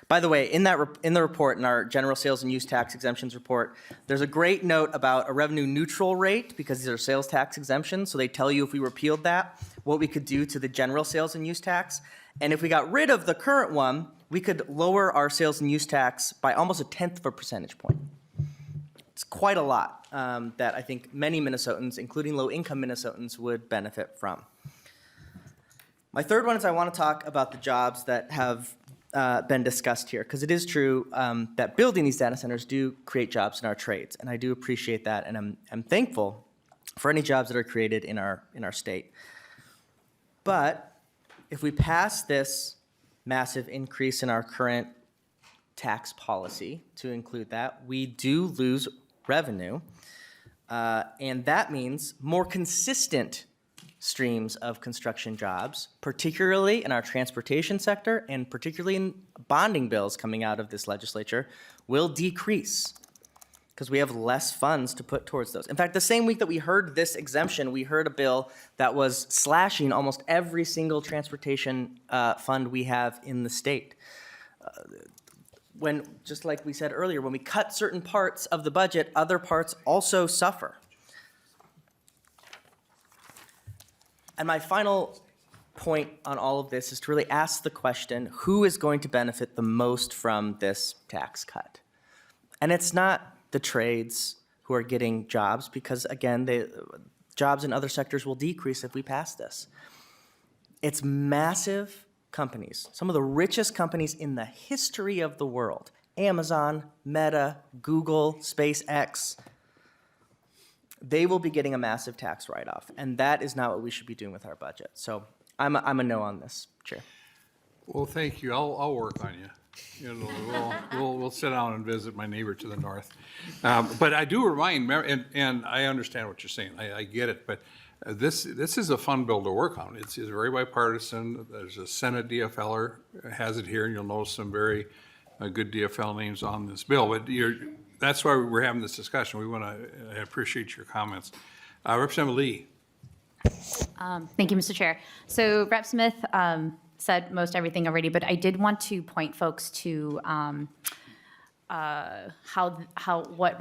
By the way, in the report, in our general sales and use tax exemptions report, there's a great note about a revenue neutral rate because these are sales tax exemptions. So they tell you if we repealed that, what we could do to the general sales and use tax. And if we got rid of the current one, we could lower our sales and use tax by almost 1/10 of a percentage point. It's quite a lot that I think many Minnesotans, including low-income Minnesotans, would benefit from. My third one is I want to talk about the jobs that have been discussed here, because it is true that building these data centers do create jobs in our trades, and I do appreciate that, and I'm thankful for any jobs that are created in our state. But if we pass this massive increase in our current tax policy to include that, we do lose revenue, and that means more consistent streams of construction jobs, particularly in our transportation sector and particularly in bonding bills coming out of this legislature, will decrease because we have less funds to put towards those. In fact, the same week that we heard this exemption, we heard a bill that was slashing almost every single transportation fund we have in the state. When, just like we said earlier, when we cut certain parts of the budget, other parts also suffer. And my final point on all of this is to really ask the question, who is going to benefit the most from this tax cut? And it's not the trades who are getting jobs, because again, jobs in other sectors will decrease if we pass this. It's massive companies, some of the richest companies in the history of the world, Amazon, Meta, Google, SpaceX, they will be getting a massive tax write-off, and that is not what we should be doing with our budget. So I'm a no on this, Chair. Well, thank you. I'll work on you. You know, we'll sit down and visit my neighbor to the north. But I do remind, and I understand what you're saying. I get it, but this is a fun bill to work on. It's very bipartisan. There's a Senate DFLer has it here, and you'll notice some very good DFL names on this bill. But that's why we're having this discussion. I appreciate your comments. Representative Lee. Thank you, Mr. Chair. So Rep. Smith said most everything already, but I did want to point folks to what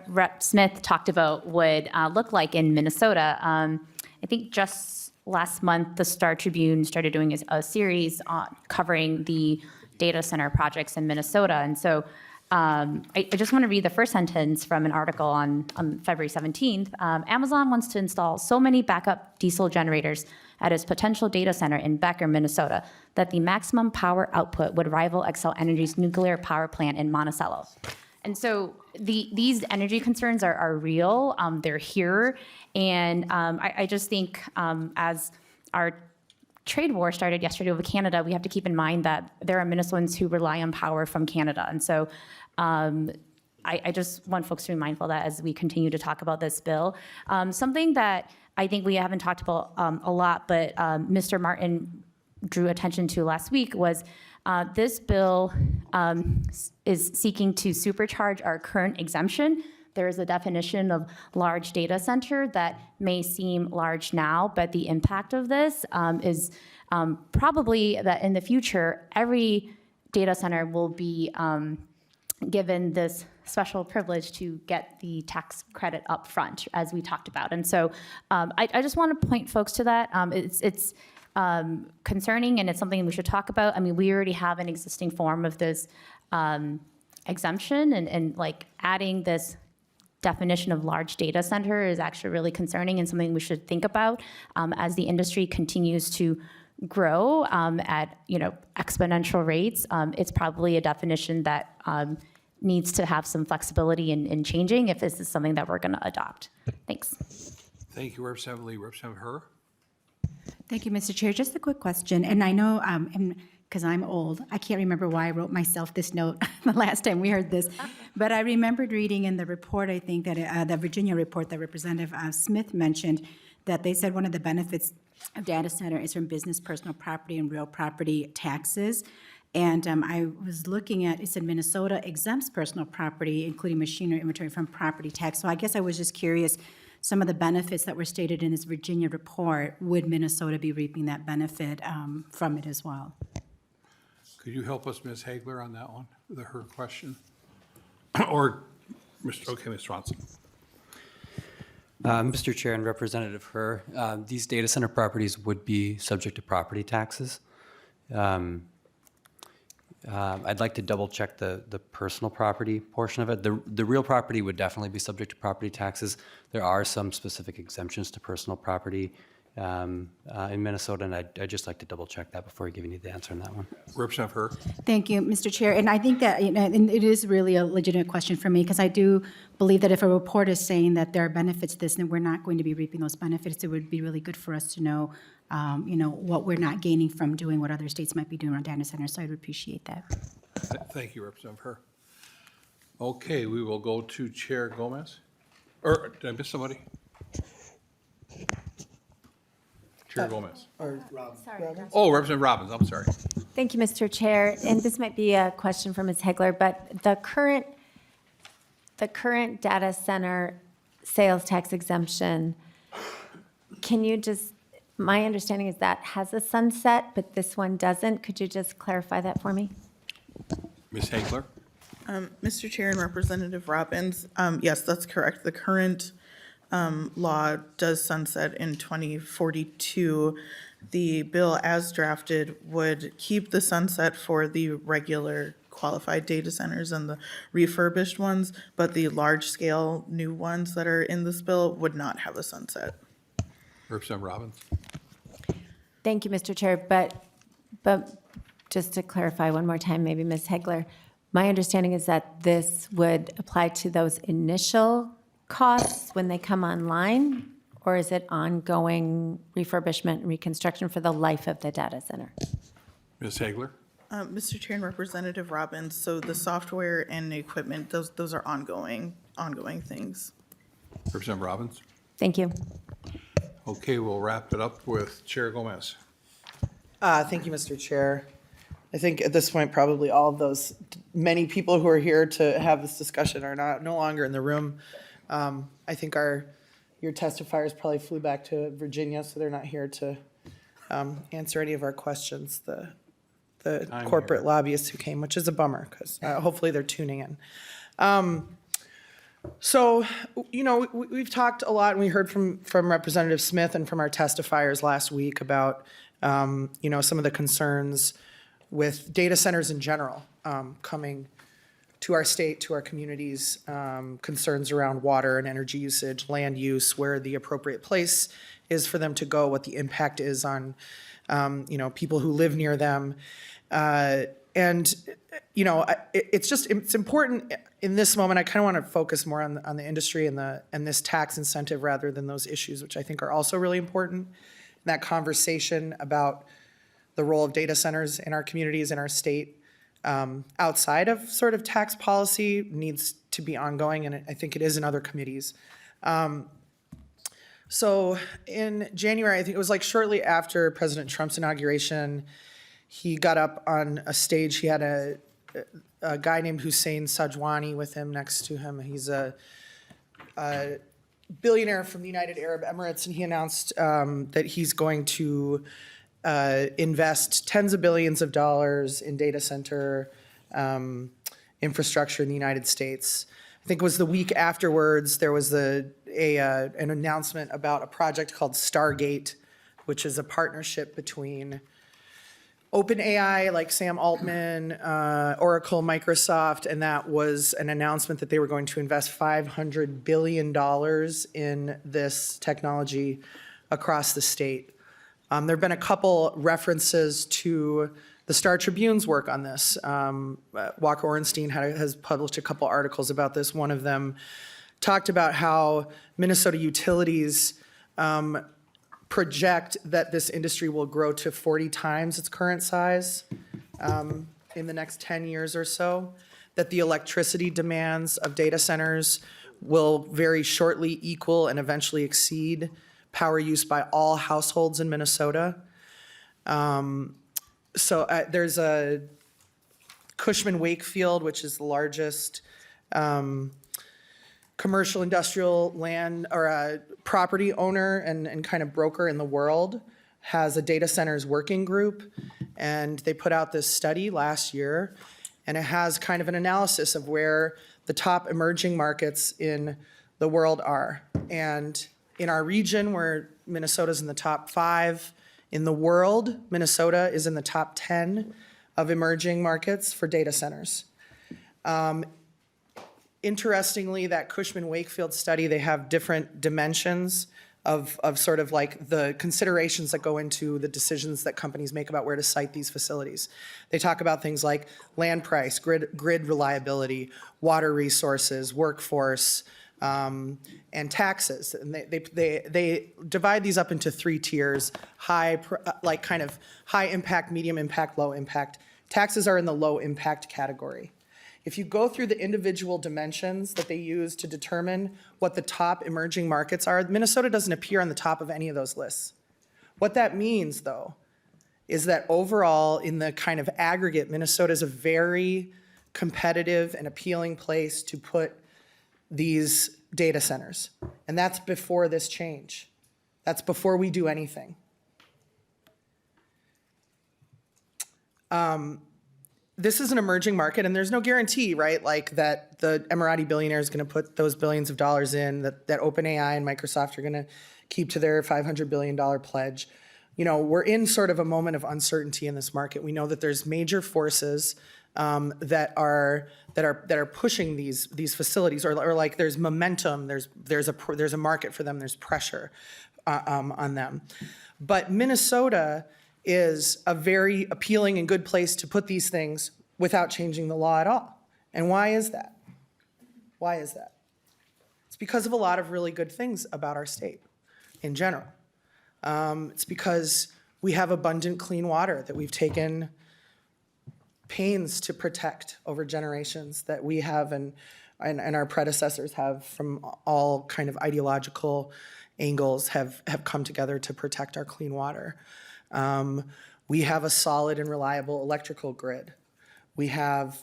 Rep. Smith talked about would look like in Minnesota. I think just last month, the Star Tribune started doing a series covering the data center projects in Minnesota, and so I just want to read the first sentence from an article on February 17th. Amazon wants to install so many backup diesel generators at its potential data center in Becker, Minnesota, that the maximum power output would rival Xcel Energy's nuclear power plant in Monticello. And so these energy concerns are real. They're here. And I just think as our trade war started yesterday with Canada, we have to keep in mind that there are Minnesotans who rely on power from Canada. And so I just want folks to be mindful of that as we continue to talk about this bill. Something that I think we haven't talked about a lot, but Mr. Martin drew attention to last week was this bill is seeking to supercharge our current exemption. There is a definition of large data center that may seem large now, but the impact of this is probably that in the future, every data center will be given this special privilege to get the tax credit up front, as we talked about. And so I just want to point folks to that. It's concerning, and it's something we should talk about. I mean, we already have an existing form of this exemption, and like adding this definition of large data center is actually really concerning and something we should think about as the industry continues to grow at exponential rates. It's probably a definition that needs to have some flexibility in changing if this is something that we're going to adopt. Thanks. Thank you, Representative Lee. Representative Herr. Thank you, Mr. Chair. Just a quick question, and I know, because I'm old, I can't remember why I wrote myself this note the last time we heard this, but I remembered reading in the report, I think that the Virginia report that Representative Smith mentioned, that they said one of the benefits of data center is from business, personal property, and real property taxes. And I was looking at, it said Minnesota exempts personal property, including machinery inventory, from property tax. So I guess I was just curious, some of the benefits that were stated in this Virginia report, would Minnesota be reaping that benefit from it as well? Could you help us, Ms. Hagler, on that one, her question? Or, Mr. Swanson. Mr. Chair and Representative Herr, these data center properties would be subject to property taxes. I'd like to double check the personal property portion of it. The real property would definitely be subject to property taxes. There are some specific exemptions to personal property in Minnesota, and I'd just like to double check that before giving you the answer on that one. Representative Herr. Thank you, Mr. Chair. And I think that, and it is really a legitimate question for me, because I do believe that if a report is saying that there are benefits to this, then we're not going to be reaping those benefits. It would be really good for us to know, what we're not gaining from doing what other states might be doing on data centers. So I'd appreciate that. Thank you, Representative Herr. Okay, we will go to Chair Gomez. Or, did I miss somebody? Chair Gomez. Oh, Representative Robbins, I'm sorry. Thank you, Mr. Chair. And this might be a question for Ms. Hegler, but the current data center sales tax exemption, can you just, my understanding is that has a sunset, but this one doesn't. Could you just clarify that for me? Ms. Hagler. Mr. Chair and Representative Robbins, yes, that's correct. The current law does sunset in 2042. The bill as drafted would keep the sunset for the regular qualified data centers and the refurbished ones, but the large-scale new ones that are in this bill would not have a sunset. Representative Robbins. Thank you, Mr. Chair. But just to clarify one more time, maybe Ms. Hegler, my understanding is that this would apply to those initial costs when they come online, or is it ongoing refurbishment and reconstruction for the life of the data center? Ms. Hagler. Mr. Chair and Representative Robbins, so the software and equipment, those are ongoing things. Representative Robbins. Thank you. Okay, we'll wrap it up with Chair Gomez. Thank you, Mr. Chair. I think at this point, probably all of those many people who are here to have this discussion are no longer in the room. I think your testifiers probably flew back to Virginia, so they're not here to answer any of our questions. The corporate lobbyists who came, which is a bummer, because hopefully they're tuning in. So, we've talked a lot, and we heard from Representative Smith and from our testifiers last week about, some of the concerns with data centers in general coming to our state, to our communities, concerns around water and energy usage, land use, where the appropriate place is for them to go, what the impact is on, people who live near them. It's important in this moment. I kind of want to focus more on the industry and this tax incentive rather than those issues, which I think are also really important. And that conversation about the role of data centers in our communities, in our state, outside of sort of tax policy needs to be ongoing, and I think it is in other committees. So in January, I think it was like shortly after President Trump's inauguration, he got up on a stage. He had a guy named Hussein Sajwani with him next to him. He's a billionaire from the United Arab Emirates, and he announced that he's going to invest tens of billions of dollars in data center infrastructure in the United States. I think it was the week afterwards, there was an announcement about a project called Stargate, which is a partnership between OpenAI, like Sam Altman, Oracle, Microsoft, and that was an announcement that they were going to invest $500 billion in this technology across the state. There have been a couple references to the Star Tribune's work on this. Walker Orenstein has published a couple articles about this. One of them talked about how Minnesota utilities project that this industry will grow to 40 times its current size in the next 10 years or so, that the electricity demands of data centers will very shortly equal and eventually exceed power use by all households in Minnesota. So there's a Cushman Wakefield, which is the largest commercial industrial land or property owner and kind of broker in the world, has a data centers working group. And they put out this study last year, and it has kind of an analysis of where the top emerging markets in the world are. And in our region, where Minnesota's in the top 5, in the world, Minnesota is in the top 10 of emerging markets for data centers. Interestingly, that Cushman Wakefield study, they have different dimensions of sort of like the considerations that go into the decisions that companies make about where to site these facilities. They talk about things like land price, grid reliability, water resources, workforce, and taxes. And they divide these up into 3 tiers: like kind of high impact, medium impact, low impact. Taxes are in the low impact category. If you go through the individual dimensions that they use to determine what the top emerging markets are, Minnesota doesn't appear on the top of any of those lists. What that means, though, is that overall, in the kind of aggregate, Minnesota is a very competitive and appealing place to put these data centers. And that's before this change. That's before we do anything. This is an emerging market, and there's no guarantee, right, like that the Emirati billionaire is going to put those billions of dollars in, that OpenAI and Microsoft are going to keep to their $500 billion pledge. You know, we're in sort of a moment of uncertainty in this market. We know that there's major forces that are pushing these facilities, or like there's momentum, there's a market for them, there's pressure on them. But Minnesota is a very appealing and good place to put these things without changing the law at all. And why is that? Why is that? It's because of a lot of really good things about our state in general. It's because we have abundant clean water that we've taken pains to protect over generations, that we have and our predecessors have, from all kind of ideological angles, have come together to protect our clean water. We have a solid and reliable electrical grid. We have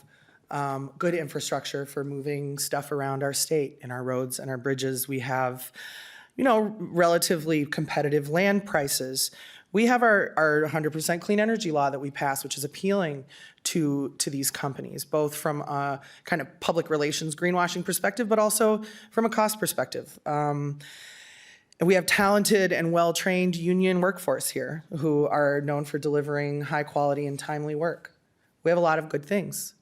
good infrastructure for moving stuff around our state and our roads and our bridges. We have, you know, relatively competitive land prices. We have our 100% clean energy law that we passed, which is appealing to these companies, both from a kind of public relations greenwashing perspective, but also from a cost perspective. And we have talented and well-trained union workforce here who are known for delivering high quality and timely work. We have a lot of good things.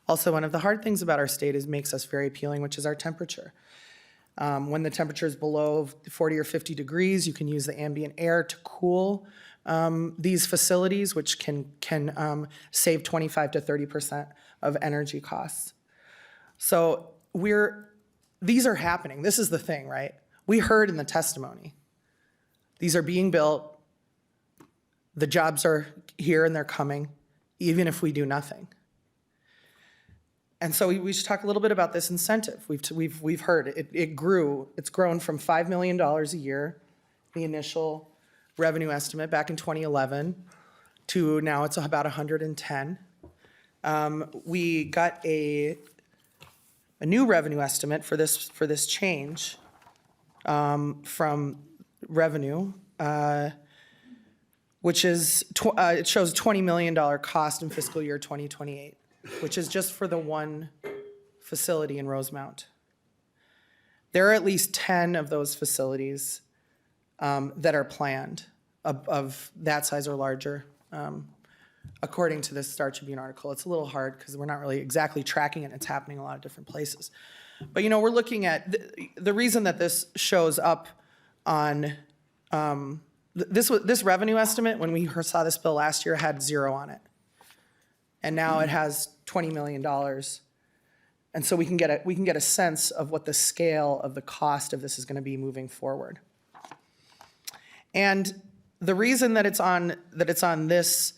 Also, one of the hard things about our state is makes us very appealing, which is our temperature. When the temperature is below 40 or 50 degrees, you can use the ambient air to cool these facilities, which can save 25 to 30% of energy costs. So these are happening. This is the thing, right? We heard in the testimony, these are being built, the jobs are here and they're coming, even if we do nothing. And so we should talk a little bit about this incentive. We've heard it's grown from $5 million a year, the initial revenue estimate back in 2011, to now it's about 110. We got a new revenue estimate for this change from revenue, which is, it shows $20 million cost in fiscal year 2028, which is just for the one facility in Rosemount. There are at least 10 of those facilities that are planned of that size or larger, according to this Star Tribune article. It's a little hard because we're not really exactly tracking it. It's happening in a lot of different places. But, you know, we're looking at the reason that this shows up on this revenue estimate, when we saw this bill last year, had 0 on it. And now it has $20 million. And so we can get a sense of what the scale of the cost of this is going to be moving forward. And the reason that it's on this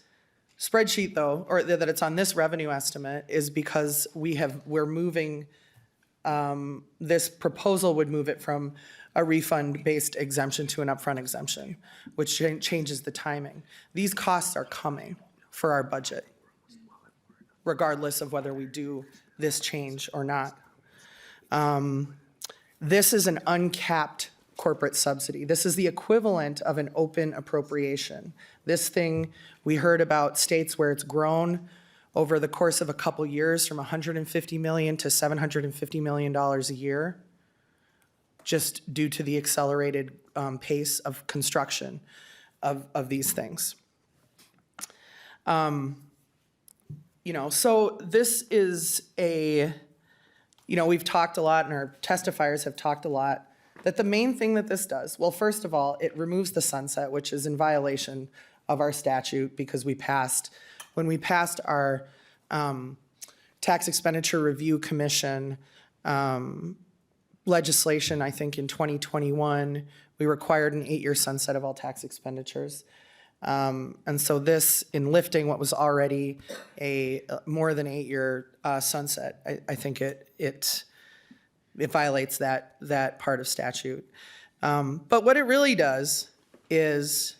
spreadsheet, though, or that it's on this revenue estimate, is because we're moving, this proposal would move it from a refund-based exemption to an upfront exemption, which changes the timing. These costs are coming for our budget. regardless of whether we do this change or not. This is an uncapped corporate subsidy. This is the equivalent of an open appropriation. This thing, we heard about states where it's grown over the course of a couple years from $150 million to $750 million a year, just due to the accelerated pace of construction of these things. So this is we've talked a lot, and our testifiers have talked a lot, that the main thing that this does, well, first of all, it removes the sunset, which is in violation of our statute because when we passed our Tax Expenditure Review Commission legislation, I think in 2021, we required an 8-year sunset of all tax expenditures. And so this, in lifting what was already a more than 8-year sunset, I think it violates that part of statute. But what it really does is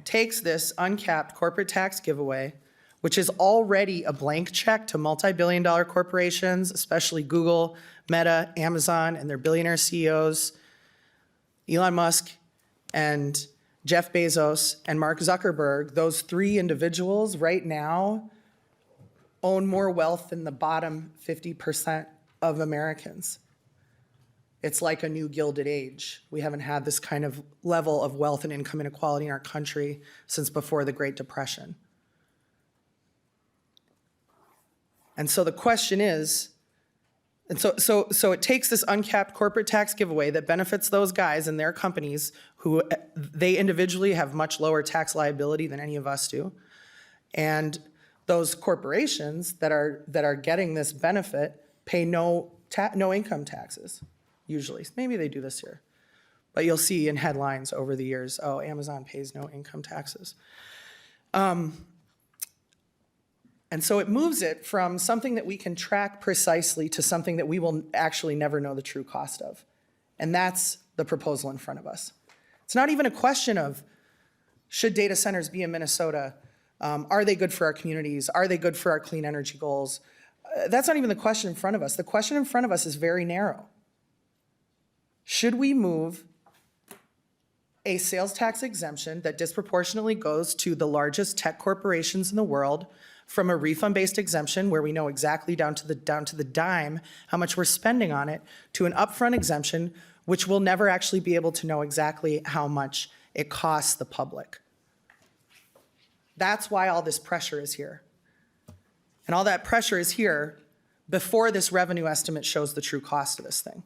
takes this uncapped corporate tax giveaway, which is already a blank check to multi-billion-dollar corporations, especially Google, Meta, Amazon, and their billionaire CEOs, Elon Musk, and Jeff Bezos, and Mark Zuckerberg. Those three individuals right now own more wealth than the bottom 50% of Americans. It's like a new Gilded Age. We haven't had this kind of level of wealth and income inequality in our country since before the Great Depression. And so the question is, so it takes this uncapped corporate tax giveaway that benefits those guys and their companies who they individually have much lower tax liability than any of us do. And those corporations that are getting this benefit pay no income taxes, usually. Maybe they do this year. But you'll see in headlines over the years, oh, Amazon pays no income taxes. And so it moves it from something that we can track precisely to something that we will actually never know the true cost of. And that's the proposal in front of us. It's not even a question of, should data centers be in Minnesota? Are they good for our communities? Are they good for our clean energy goals? That's not even the question in front of us. The question in front of us is very narrow. Should we move a sales tax exemption that disproportionately goes to the largest tech corporations in the world from a refund-based exemption where we know exactly down to the dime how much we're spending on it, to an upfront exemption which we'll never actually be able to know exactly how much it costs the public? That's why all this pressure is here. And all that pressure is here before this revenue estimate shows the true cost of this thing.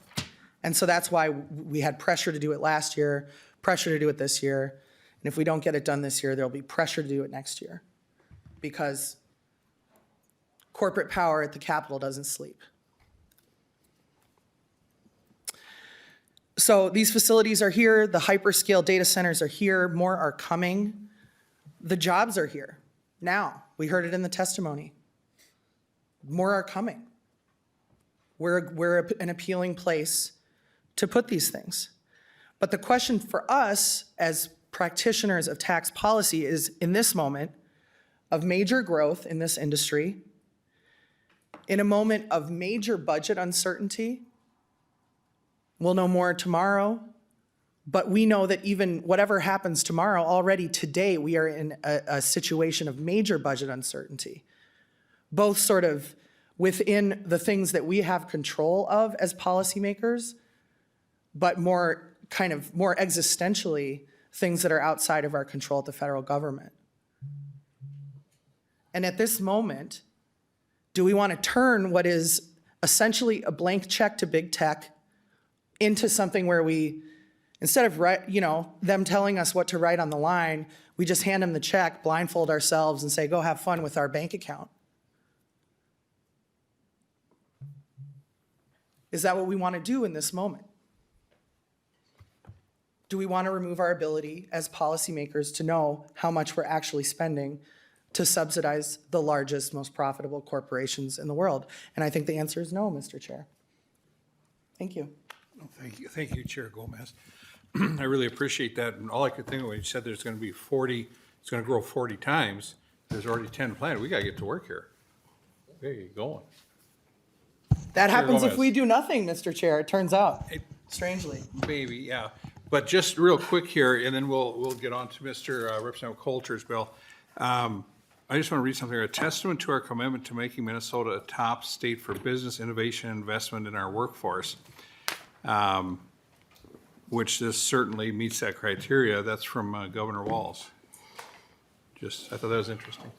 And so that's why we had pressure to do it last year, pressure to do it this year. And if we don't get it done this year, there'll be pressure to do it next year, because corporate power at the Capitol doesn't sleep. So these facilities are here, the hyperscale data centers are here, more are coming. The jobs are here now. We heard it in the testimony. More are coming. We're an appealing place to put these things. But the question for us as practitioners of tax policy is, in this moment of major growth in this industry, in a moment of major budget uncertainty, we'll know more tomorrow, but we know that even whatever happens tomorrow, already today we are in a situation of major budget uncertainty, both sort of within the things that we have control of as policymakers, but more existentially, things that are outside of our control at the federal government. And at this moment, do we want to turn what is essentially a blank check to big tech into something where we, instead of them telling us what to write on the line, we just hand them the check, blindfold ourselves, and say, go have fun with our bank account? Is that what we want to do in this moment? Do we want to remove our ability as policymakers to know how much we're actually spending to subsidize the largest, most profitable corporations in the world? And I think the answer is no, Mr. Chair. Thank you. Thank you, Chair Gomez. I really appreciate that. And all I could think of when you said there's going to be 40, it's going to grow 40 times. There's already 10 planned. We got to get to work here. There you go. That happens if Gomez. we do nothing, Mr. Chair, it turns out, strangely. Maybe, yeah. But just real quick here, and then we'll get on to Mr. Representative Coulter's bill. I just want to read something. A testament to our commitment to making Minnesota a top state for business, innovation, and investment in our workforce, which this certainly meets that criteria. That's from Governor Walz. I thought that was interesting.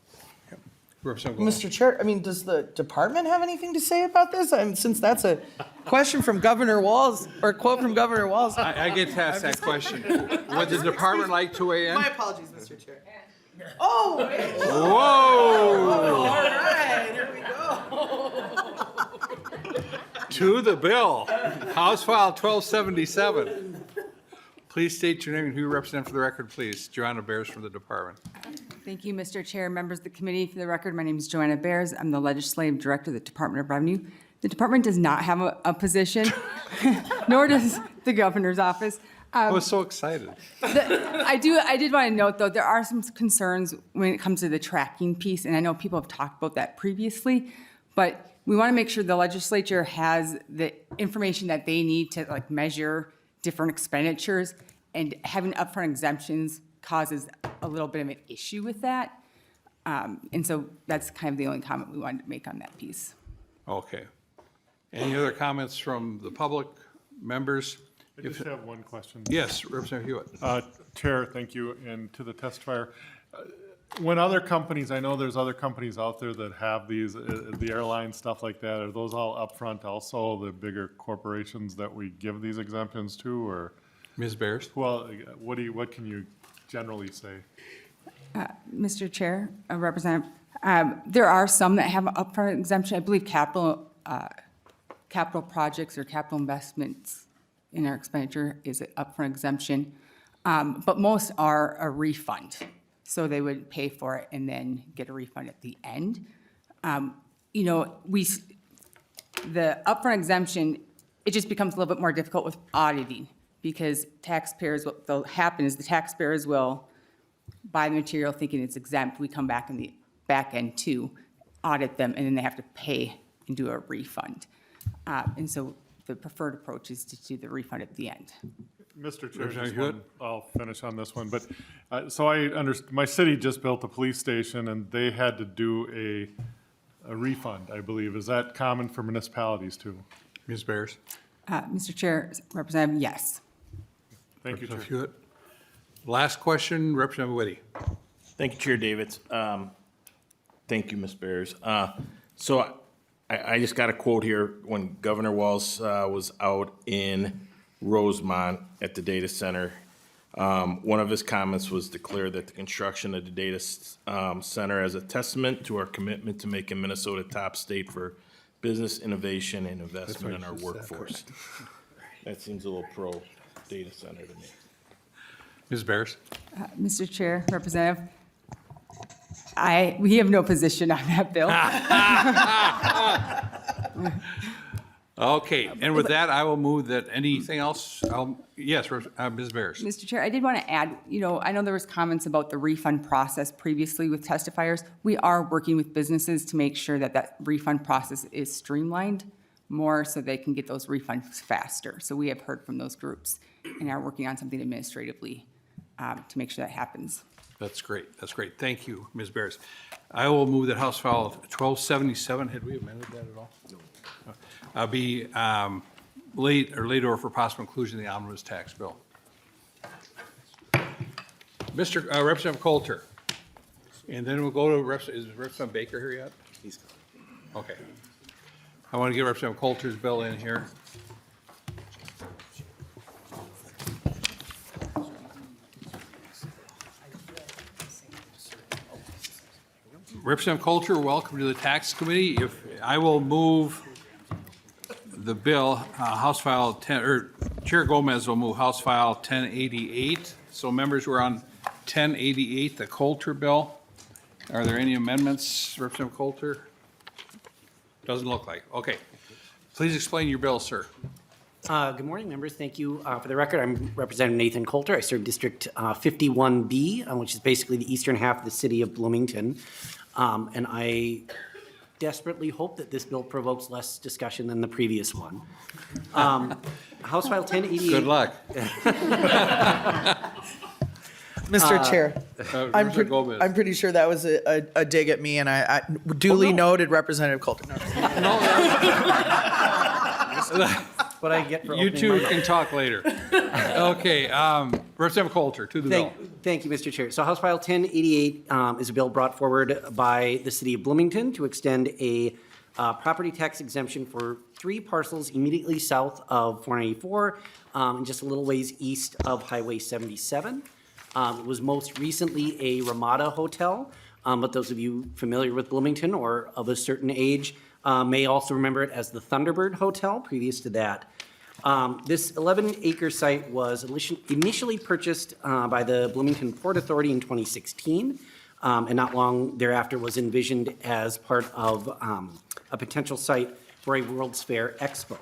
Yep. Representative Walz. Mr. Chair, I mean, does the department have anything to say about this? Since that's a question from Governor Walz, or a quote from Governor Walz. I get to ask that question. Would the department like to weigh in? My apologies, Mr. Chair. Oh, wait. Whoa! All right, here we go. To the bill, House File 1277. Please state your name and who you represent for the record, please. Joanna Bears from the department. Thank you, Mr. Chair, members of the committee. For the record, my name is Joanna Bears. I'm the Legislative Director of the Department of Revenue. The department does not have a position, nor does the governor's office. I was so excited. I did want to note, though, there are some concerns when it comes to the tracking piece, and I know people have talked about that previously, but we want to make sure the legislature has the information that they need to measure different expenditures, and having upfront exemptions causes a little bit of an issue with that. And so that's kind of the only comment we wanted to make on that piece. Okay. Any other comments from the public, members? I just have one question. Yes, Representative Hewitt. Chair, thank you, and to the testifier. When other companies, I know there's other companies out there that have these, the airline stuff like that, are those all upfront also, the bigger corporations that we give these exemptions to, or? Ms. Bears? Well, what can you generally say? Mr. Chair, Representative, there are some that have an upfront exemption. I believe capital projects or capital investments in our expenditure is an upfront exemption, but most are a refund. So they would pay for it and then get a refund at the end. The upfront exemption, it just becomes a little bit more difficult with auditing, because taxpayers, what will happen is the taxpayers will buy the material thinking it's exempt. We come back in the back end to audit them, and then they have to pay and do a refund. And so the preferred approach is to do the refund at the end. Mr. Chair, I'll finish on this one, but so my city just built a police station and they had to do a refund, I believe. Is that common for municipalities too? Ms. Bears? Mr. Chair, Representative, yes. Thank you, Chair. Hewitt. Last question, Representative Whitty. Thank you, Chair Davids. Thank you, Ms. Bears. So I just got a quote here. When Governor Walz was out in Rosemont at the data center, one of his comments was declare that the construction of the data center as a testament to our commitment to making Minnesota a top state for business, innovation, and investment in our workforce. That seems a little pro data center to me. Ms. Bears? Mr. Chair, Representative, we have no position on that bill. Okay, and with that, I will move that anything else, yes, Ms. Bears. Mr. Chair, I did want to add, I know there was comments about the refund process previously with testifiers. We are working with businesses to make sure that that refund process is streamlined more so they can get those refunds faster. So we have heard from those groups and are working on something administratively to make sure that happens. That's great. That's great. Thank you, Ms. Bears. I will move that House File 1277, had we amended that at all? No. Be laid over for possible inclusion in the omnibus tax bill. Mr. Representative Coulter. And then we'll go to is Representative Baker here yet? He's coming. Okay. I want to get Representative Coulter's bill in here. Representative Coulter, welcome to the Tax Committee. If I will move the bill, House File 10, or Chair Gomez will move House File 1088. So members, we're on 1088, the Coulter bill. Are there any amendments, Representative Coulter? Doesn't look like. Okay. Please explain your bill, sir. Good morning, members. Thank you. For the record, I'm Representative Nathan Coulter. I serve District 51B, which is basically the eastern half of the city of Bloomington. And I desperately hope that this bill provokes less discussion than the previous one. House File 1088. Good luck. Mr. Chair, I'm Mr. Gomez. pretty sure that was a dig at me, and I duly noted Representative Coulter. No. What I get for You opening two my mouth. can talk later. Okay, Representative Coulter, to the bill. Thank you, Mr. Chair. So House File 1088 is a bill brought forward by the city of Bloomington to extend a property tax exemption for 3 parcels immediately south of 494 and just a little ways east of Highway 77. It was most recently a Ramada hotel, but those of you familiar with Bloomington or of a certain age may also remember it as the Thunderbird Hotel previous to that. This 11-acre site was initially purchased by the Bloomington Port Authority in 2016, and not long thereafter was envisioned as part of a potential site for a World's Fair Expo.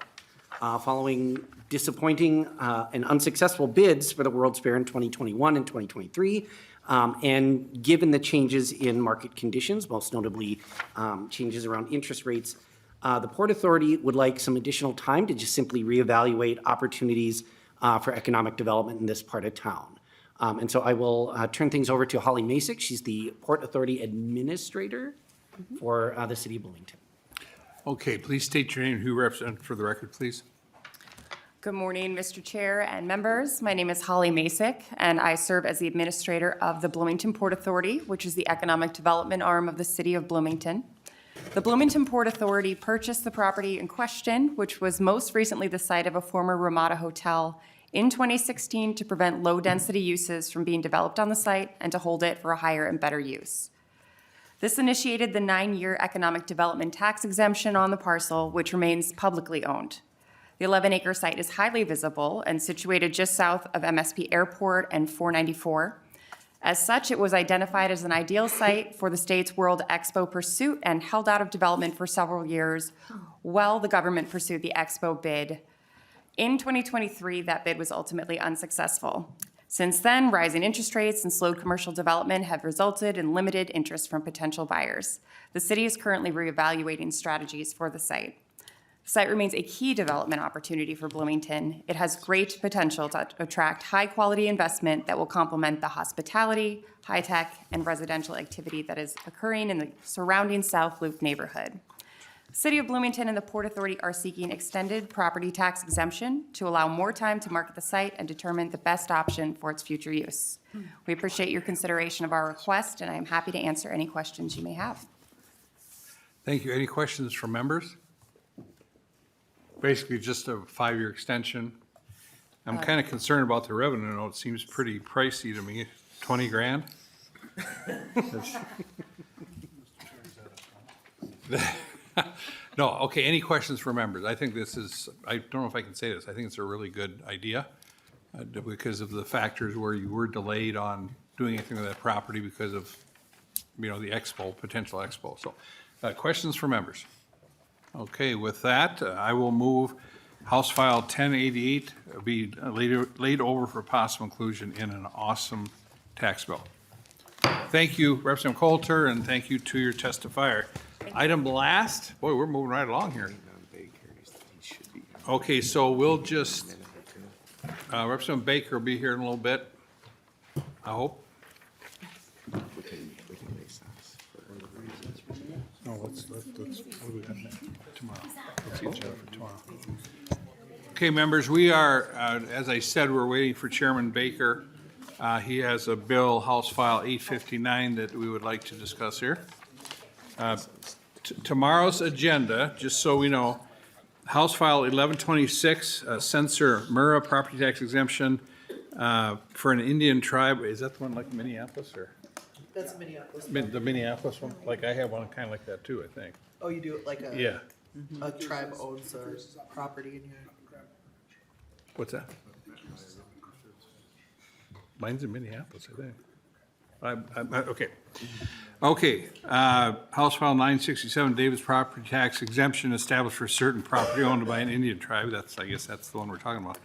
Following disappointing and unsuccessful bids for the World's Fair in 2021 and 2023, and given the changes in market conditions, most notably changes around interest rates, the Port Authority would like some additional time to just simply reevaluate opportunities for economic development in this part of town. And so I will turn things over to Holly Masick. She's the Port Authority Administrator for the City of Bloomington. Okay, please state your name and who you represent for the record, please. Good morning, Mr. Chair and members. My name is Holly Masick, and I serve as the administrator of the Bloomington Port Authority, which is the economic development arm of the City of Bloomington. The Bloomington Port Authority purchased the property in question, which was most recently the site of a former Ramada hotel, in 2016 to prevent low-density uses from being developed on the site and to hold it for a higher and better use. This initiated the 9-year economic development tax exemption on the parcel, which remains publicly owned. The 11-acre site is highly visible and situated just south of MSP Airport and 494. As such, it was identified as an ideal site for the state's World Expo pursuit and held out of development for several years while the government pursued the Expo bid. In 2023, that bid was ultimately unsuccessful. Since then, rising interest rates and slowed commercial development have resulted in limited interest from potential buyers. The city is currently reevaluating strategies for the site. The site remains a key development opportunity for Bloomington. It has great potential to attract high-quality investment that will complement the hospitality, high-tech, and residential activity that is occurring in the surrounding South Loop neighborhood. The City of Bloomington and the Port Authority are seeking extended property tax exemption to allow more time to market the site and determine the best option for its future use. We appreciate your consideration of our request, and I am happy to answer any questions you may have. Thank you. Any questions from members? Basically, just a 5-year extension. I'm kind of concerned about the revenue note. It seems pretty pricey to me. 20 grand? No, okay, any questions for members? I think this is, I don't know if I can say this, I think it's a really good idea because of the factors where you were delayed on doing anything with that property because of, the expo, potential expo. So, questions for members? Okay, with that, I will move House File 1088 be laid over for possible inclusion in an awesome tax bill. Thank you, Representative Coulter, and thank you to your testifier. Item last, boy, we're moving right along here. Okay, so we'll just, Representative Baker will be here in a little bit, I hope. No, let's, what do we got next? Tomorrow. Let's see each other for tomorrow. Okay, members, we are, as I said, we're waiting for Chairman Baker. He has a bill, House File 859, that we would like to discuss here. Tomorrow's agenda, just so we know, House File 1126, censor Murrah property tax exemption for an Indian tribe. Is that the one like Minneapolis or? That's Minneapolis. The Minneapolis one? Like I have one kind of like that too, I think. Oh, you do it like a. Yeah. A tribe owns a property in here. What's that? Mine's in Minneapolis, I think. Okay. Okay, House File 967, David's property tax exemption established for certain property owned by an Indian tribe. I guess that's the one we're talking about.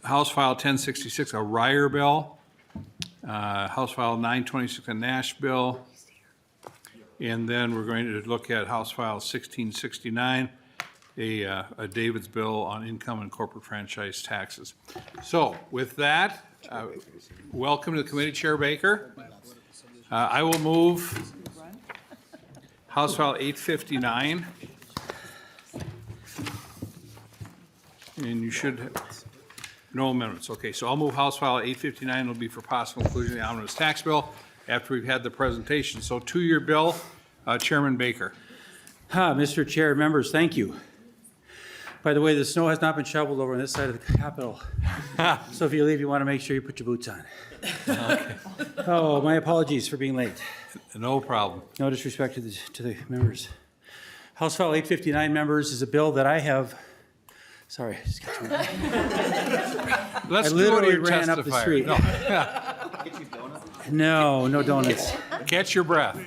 House File 1066, a Ryer bill. House File 926, a Nash bill. And then we're going to look at House File 1669, a David's bill on income and corporate franchise taxes. So with that, welcome to the committee, Chair Baker. I will move House File 859. And you should have no amendments. Okay, so I'll move House File 859. It'll be for possible inclusion in the omnibus tax bill after we've had the presentation. So to your bill, Chairman Baker. Mr. Chair, members, thank you. By the way, the snow has not been shoveled over on this side of the Capitol. So if you leave, you want to make sure you put your boots on. Okay. Oh, my apologies for being late. No problem. No disrespect to the members. House File 859, members, is a bill that I have. Sorry. Let's I do what literally you're ran up the street. No. No donuts. Catch your breath.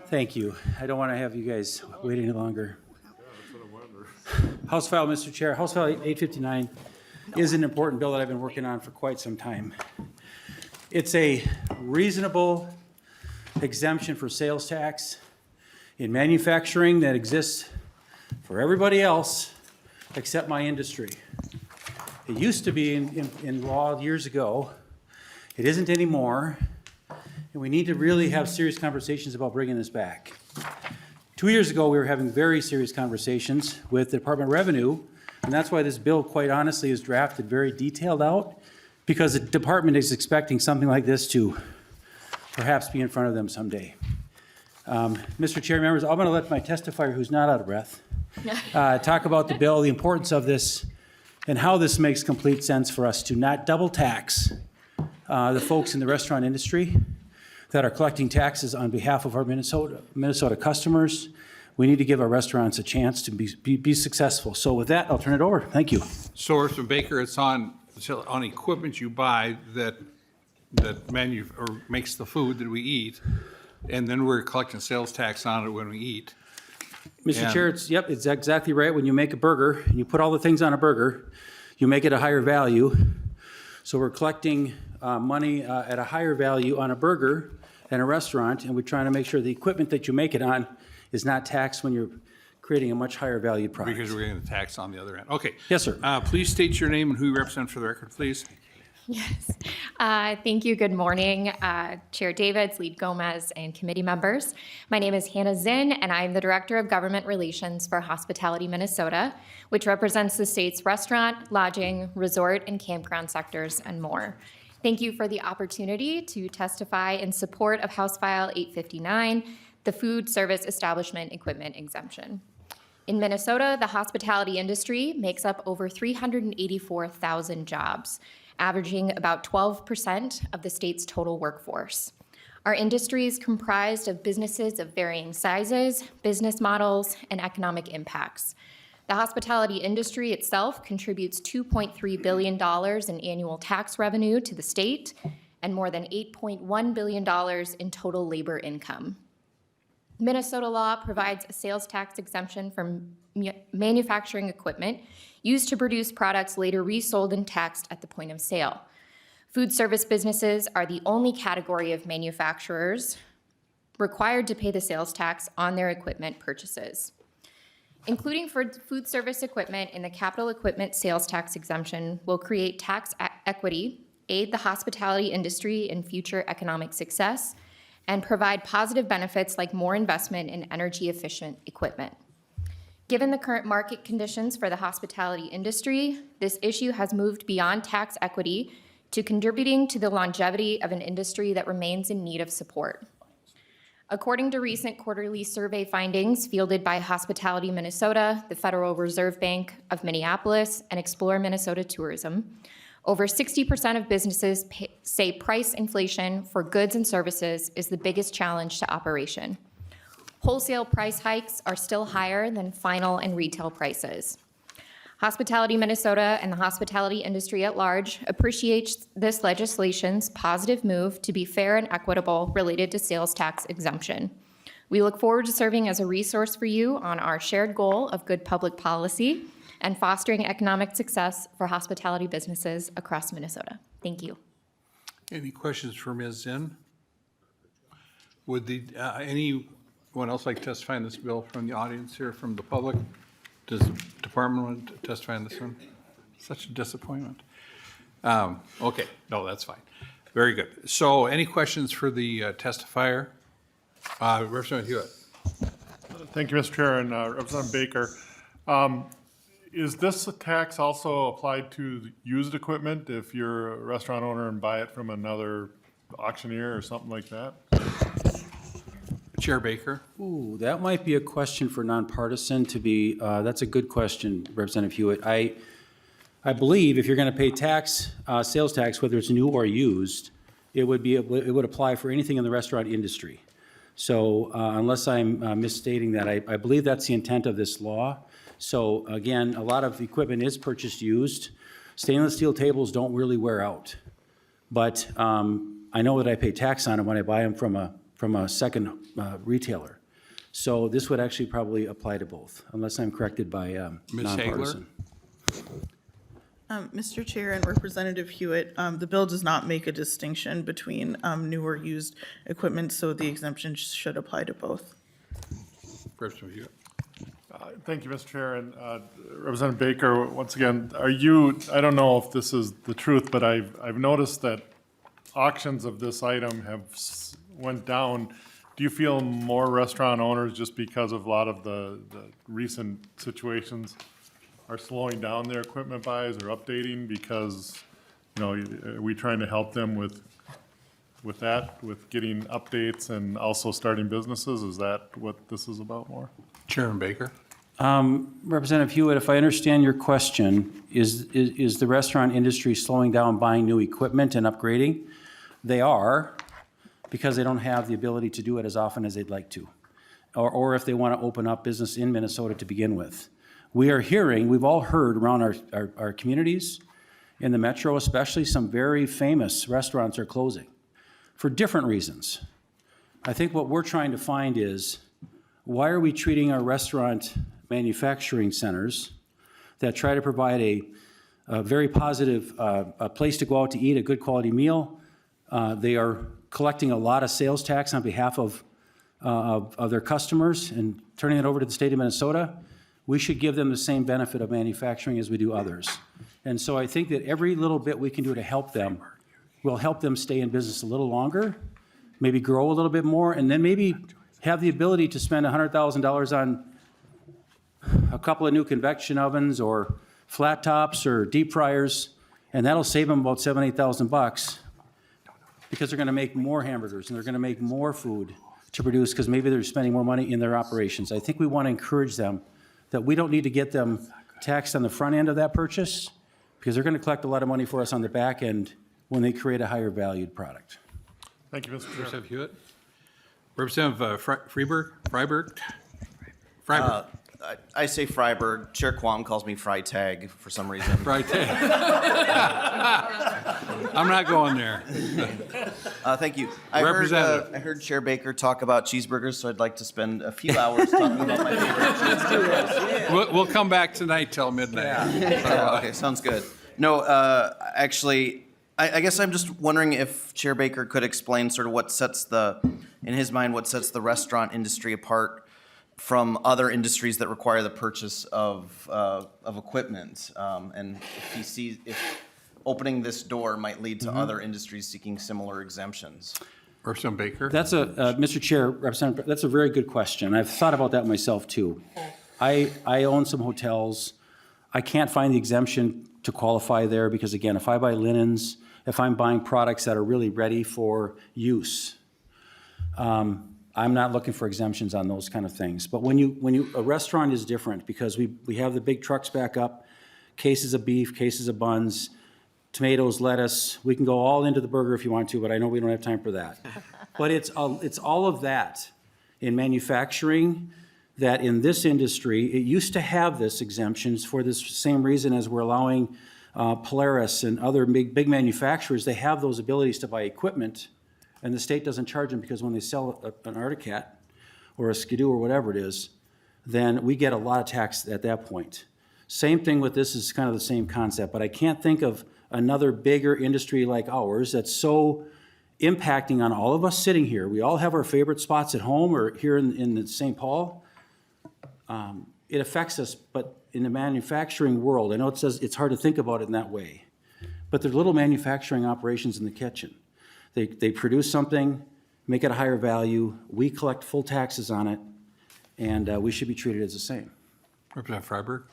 Thank you. I don't want to have you guys wait any longer. House File, Mr. Chair, House File 859 is an important bill that I've been working on for quite some time. It's a reasonable exemption for sales tax in manufacturing that exists for everybody else except my industry. It used to be in law years ago. It isn't anymore. And we need to really have serious conversations about bringing this back. 2 years ago, we were having very serious conversations with the Department of Revenue, and that's why this bill, quite honestly, is drafted very detailed out, because the department is expecting something like this to perhaps be in front of them someday. Mr. Chair, members, I'm going to let my testifier, who's not out of breath, talk about the bill, the importance of this, and how this makes complete sense for us to not double tax the folks in the restaurant industry that are collecting taxes on behalf of our Minnesota customers. We need to give our restaurants a chance to be successful. So with that, I'll turn it over. Thank you. So, Mr. Baker, it's on equipment you buy that makes the food that we eat, and then we're collecting sales tax on it when we eat. Mr. Chair, it's exactly right. When you make a burger and you put all the things on a burger, you make it a higher value. So we're collecting money at a higher value on a burger than a restaurant, and we're trying to make sure the equipment that you make it on is not taxed when you're creating a much higher value product. Because we're getting the tax on the other end. Okay. Yes, sir. Please state your name and who you represent for the record, please. Yes. Thank you. Good morning, Chair Davids, Lead Gomez, and committee members. My name is Hannah Zinn, and I'm the Director of Government Relations for Hospitality Minnesota, which represents the state's restaurant, lodging, resort, and campground sectors, and more. Thank you for the opportunity to testify in support of House File 859, the Food Service Establishment Equipment Exemption. In Minnesota, the hospitality industry makes up over 384,000 jobs, averaging about 12% of the state's total workforce. Our industry is comprised of businesses of varying sizes, business models, and economic impacts. The hospitality industry itself contributes $2.3 billion in annual tax revenue to the state and more than $8.1 billion in total labor income. Minnesota law provides a sales tax exemption for manufacturing equipment used to produce products later resold and taxed at the point of sale. Food service businesses are the only category of manufacturers required to pay the sales tax on their equipment purchases. Including for food service equipment in the capital equipment sales tax exemption will create tax equity, aid the hospitality industry in future economic success, and provide positive benefits like more investment in energy-efficient equipment. Given the current market conditions for the hospitality industry, this issue has moved beyond tax equity to contributing to the longevity of an industry that remains in need of support. According to recent quarterly survey findings fielded by Hospitality Minnesota, the Federal Reserve Bank of Minneapolis, and Explore Minnesota Tourism, over 60% of businesses say price inflation for goods and services is the biggest challenge to operation. Wholesale price hikes are still higher than final and retail prices. Hospitality Minnesota and the hospitality industry at large appreciates this legislation's positive move to be fair and equitable related to sales tax exemption. We look forward to serving as a resource for you on our shared goal of good public policy and fostering economic success for hospitality businesses across Minnesota. Thank you. Any questions for Ms. Zinn? Would any Anyone else like to testify on this bill from the audience here, from the public? Does the department want to testify on this one? Such a disappointment. Okay, no, that's fine. Very good. So any questions for the testifier? Representative Hewitt. Thank you, Mr. Chair, and Representative Baker. Is this a tax also applied to used equipment if you're a restaurant owner and buy it from another auctioneer or something like that? Chair Baker. Ooh, that might be a question for nonpartisan to be, that's a good question, Representative Hewitt. I believe if you're going to pay tax, sales tax, whether it's new or used, it would apply for anything in the restaurant industry. So unless I'm misstating that, I believe that's the intent of this law. So again, a lot of equipment is purchased used. Stainless steel tables don't really wear out. But I know that I pay tax on them when I buy them from a second retailer. So this would actually probably apply to both, unless I'm corrected by Ms. nonpartisan. Mr. Chair and Representative Hewitt, the bill does not make a distinction between new or used equipment, so the exemption should apply to both. Representative Hewitt. Thank you, Mr. Chair, and Representative Baker, once again, I don't know if this is the truth, but I've noticed that auctions of this item have went down. Do you feel more restaurant owners, just because of a lot of the recent situations, are slowing down their equipment buys or updating because, are we trying to help them with that, with getting updates and also starting businesses? Is that what this is about more? Chairman Baker. Representative Hewitt, if I understand your question, is the restaurant industry slowing down buying new equipment and upgrading? They are, because they don't have the ability to do it as often as they'd like to, or if they want to open up business in Minnesota to begin with. We've all heard around our communities, in the metro especially, some very famous restaurants are closing for different reasons. I think what we're trying to find is, why are we treating our restaurant manufacturing centers that try to provide a very positive a place to go out to eat a good quality meal? They are collecting a lot of sales tax on behalf of their customers and turning it over to the state of Minnesota. We should give them the same benefit of manufacturing as we do others. And so I think that every little bit we can do to help them will help them stay in business a little longer, maybe grow a little bit more, and then maybe have the ability to spend $100,000 on a couple of new convection ovens or flat tops or deep fryers, and that'll save them about $7,000, $8,000 because they're going to make more hamburgers and they're going to make more food to produce because maybe they're spending more money in their operations. I think we want to encourage them that we don't need to get them taxed on the front end of that purchase because they're going to collect a lot of money for us on the back end when they create a higher valued product. Thank you, Mr. Chair. Representative Hewitt. Representative Freiberg. I say Freiberg. Chair Quam calls me Freitag for some reason. Freitag. I'm not going there. Thank you. I heard Chair Baker talk about cheeseburgers, so I'd like to spend a few hours talking about my favorite cheeseburgers. We'll come back tonight till midnight. Yeah, okay, sounds good. No, actually, I guess I'm just wondering if Chair Baker could explain sort of in his mind, what sets the restaurant industry apart from other industries that require the purchase of equipment, and if opening this door might lead to other industries seeking similar exemptions. Representative Baker. That's Mr. Chair, Representative, that's a very good question. I've thought about that myself too. I own some hotels. I can't find the exemption to qualify there because, again, if I buy linens, if I'm buying products that are really ready for use, I'm not looking for exemptions on those kind of things. But a restaurant is different because we have the big trucks back up, cases of beef, cases of buns, tomatoes, lettuce. We can go all into the burger if you want to, but I know we don't have time for that. But it's all of that in manufacturing that in this industry, it used to have this exemptions for this same reason as we're allowing Polaris and other big manufacturers, they have those abilities to buy equipment, and the state doesn't charge them because when they sell an Articat or a Skidoo or whatever it is, then we get a lot of tax at that point. Same thing with this is kind of the same concept, but I can't think of another bigger industry like ours that's so impacting on all of us sitting here. We all have our favorite spots at home or here in the St. Paul. It affects us, but in the manufacturing world, I know it says it's hard to think about it in that way, but they're little manufacturing operations in the kitchen. They produce something, make it a higher value, we collect full taxes on it, and we should be treated as the same. Representative Freiberg?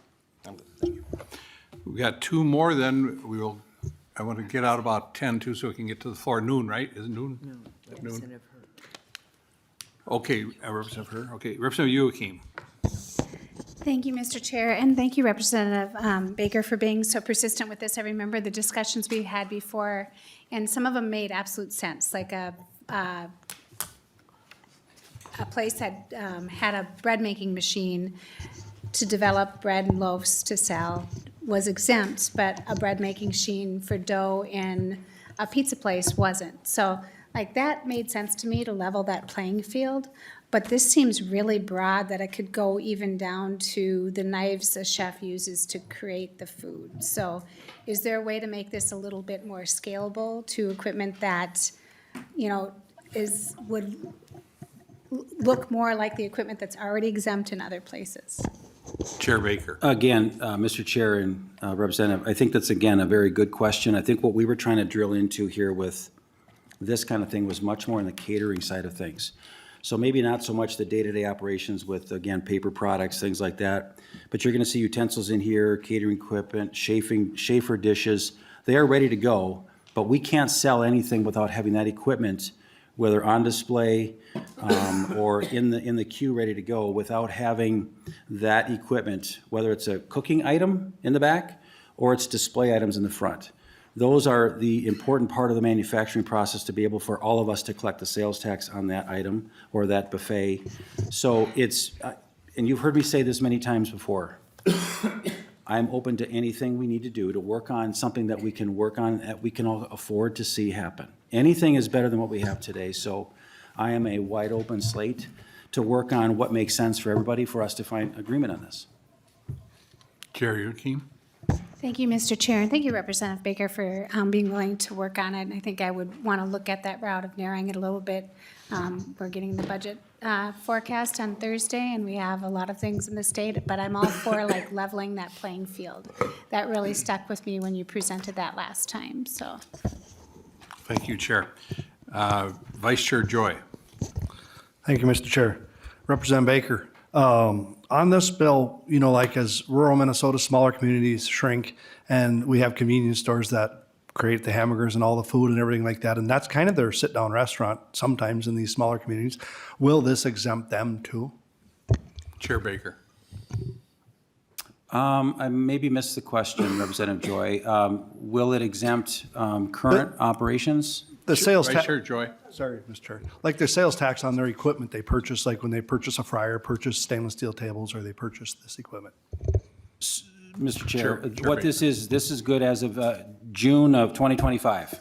We got two more, then we will, I want to get out about 10 too, so we can get to the floor. Noon, right? Is it noon? No. Noon. Okay, Representative Her. Okay, Representative Youakim. Thank you, Mr. Chair, and thank you, Representative Baker, for being so persistent with this. I remember the discussions we had before, and some of them made absolute sense, like a place that had a bread-making machine to develop bread and loaves to sell was exempt, but a bread-making machine for dough in a pizza place wasn't. So, like, that made sense to me to level that playing field. But this seems really broad that it could go even down to the knives a chef uses to create the food. So is there a way to make this a little bit more scalable to equipment that, you know, would look more like the equipment that's already exempt in other places? Chair Baker. Again, Mr. Chair and Representative, I think that's, again, a very good question. I think what we were trying to drill into here with this kind of thing was much more in the catering side of things. So maybe not so much the day-to-day operations with, again, paper products, things like that. But you're going to see utensils in here, catering equipment, chafer dishes. They are ready to go, but we can't sell anything without having that equipment, whether on display or in the queue ready to go, without having that equipment, whether it's a cooking item in the back or it's display items in the front. Those are the important part of the manufacturing process to be able for all of us to collect the sales tax on that item or that buffet. So it's, and you've heard me say this many times before, I'm open to anything we need to do to work on something that we can work on, that we can all afford to see happen. Anything is better than what we have today. So I am a wide open slate to work on what makes sense for everybody for us to find agreement on this. Chair Youakim. Thank you, Mr. Chair, and thank you, Representative Baker, for being willing to work on it. And I think I would want to look at that route of narrowing it a little bit. We're getting the budget forecast on Thursday, and we have a lot of things in the state, but I'm all for like leveling that playing field. That really stuck with me when you presented that last time, so. Thank you, Chair. Vice Chair Joy. Thank you, Mr. Chair. Representative Baker, on this bill, you know, like as rural Minnesota, smaller communities shrink, and we have convenience stores that create the hamburgers and all the food and everything like that, and that's kind of their sit-down restaurant sometimes in these smaller communities. Will this exempt them too? Chair Baker. I maybe missed the question, Representative Joy. Will it exempt current operations? The sales tax. Vice Chair Joy. Sorry, Mr. Chair. Like their sales tax on their equipment they purchase, like when they purchase a fryer, purchase stainless steel tables, or they purchase this equipment. Mr. Chair, Chair what this is good as of June of 2025.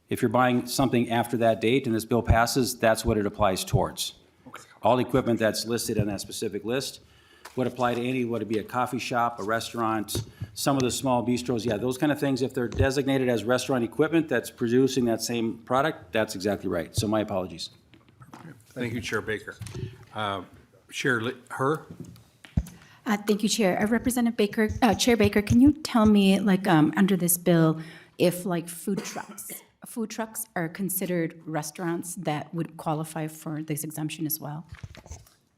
If you're buying something after that date and this bill passes, that's what it applies towards. All equipment that's listed on that specific list would apply to any, would it be a coffee shop, a restaurant, some of the small bistros, yeah, those kind of things. If they're designated as restaurant equipment that's producing that same product, that's exactly right. So my apologies. Thank you, Chair Baker. Chair Her. Thank you, Chair. Representative Baker, Chair Baker, can you tell me, like, under this bill, if like food trucks are considered restaurants that would qualify for this exemption as well?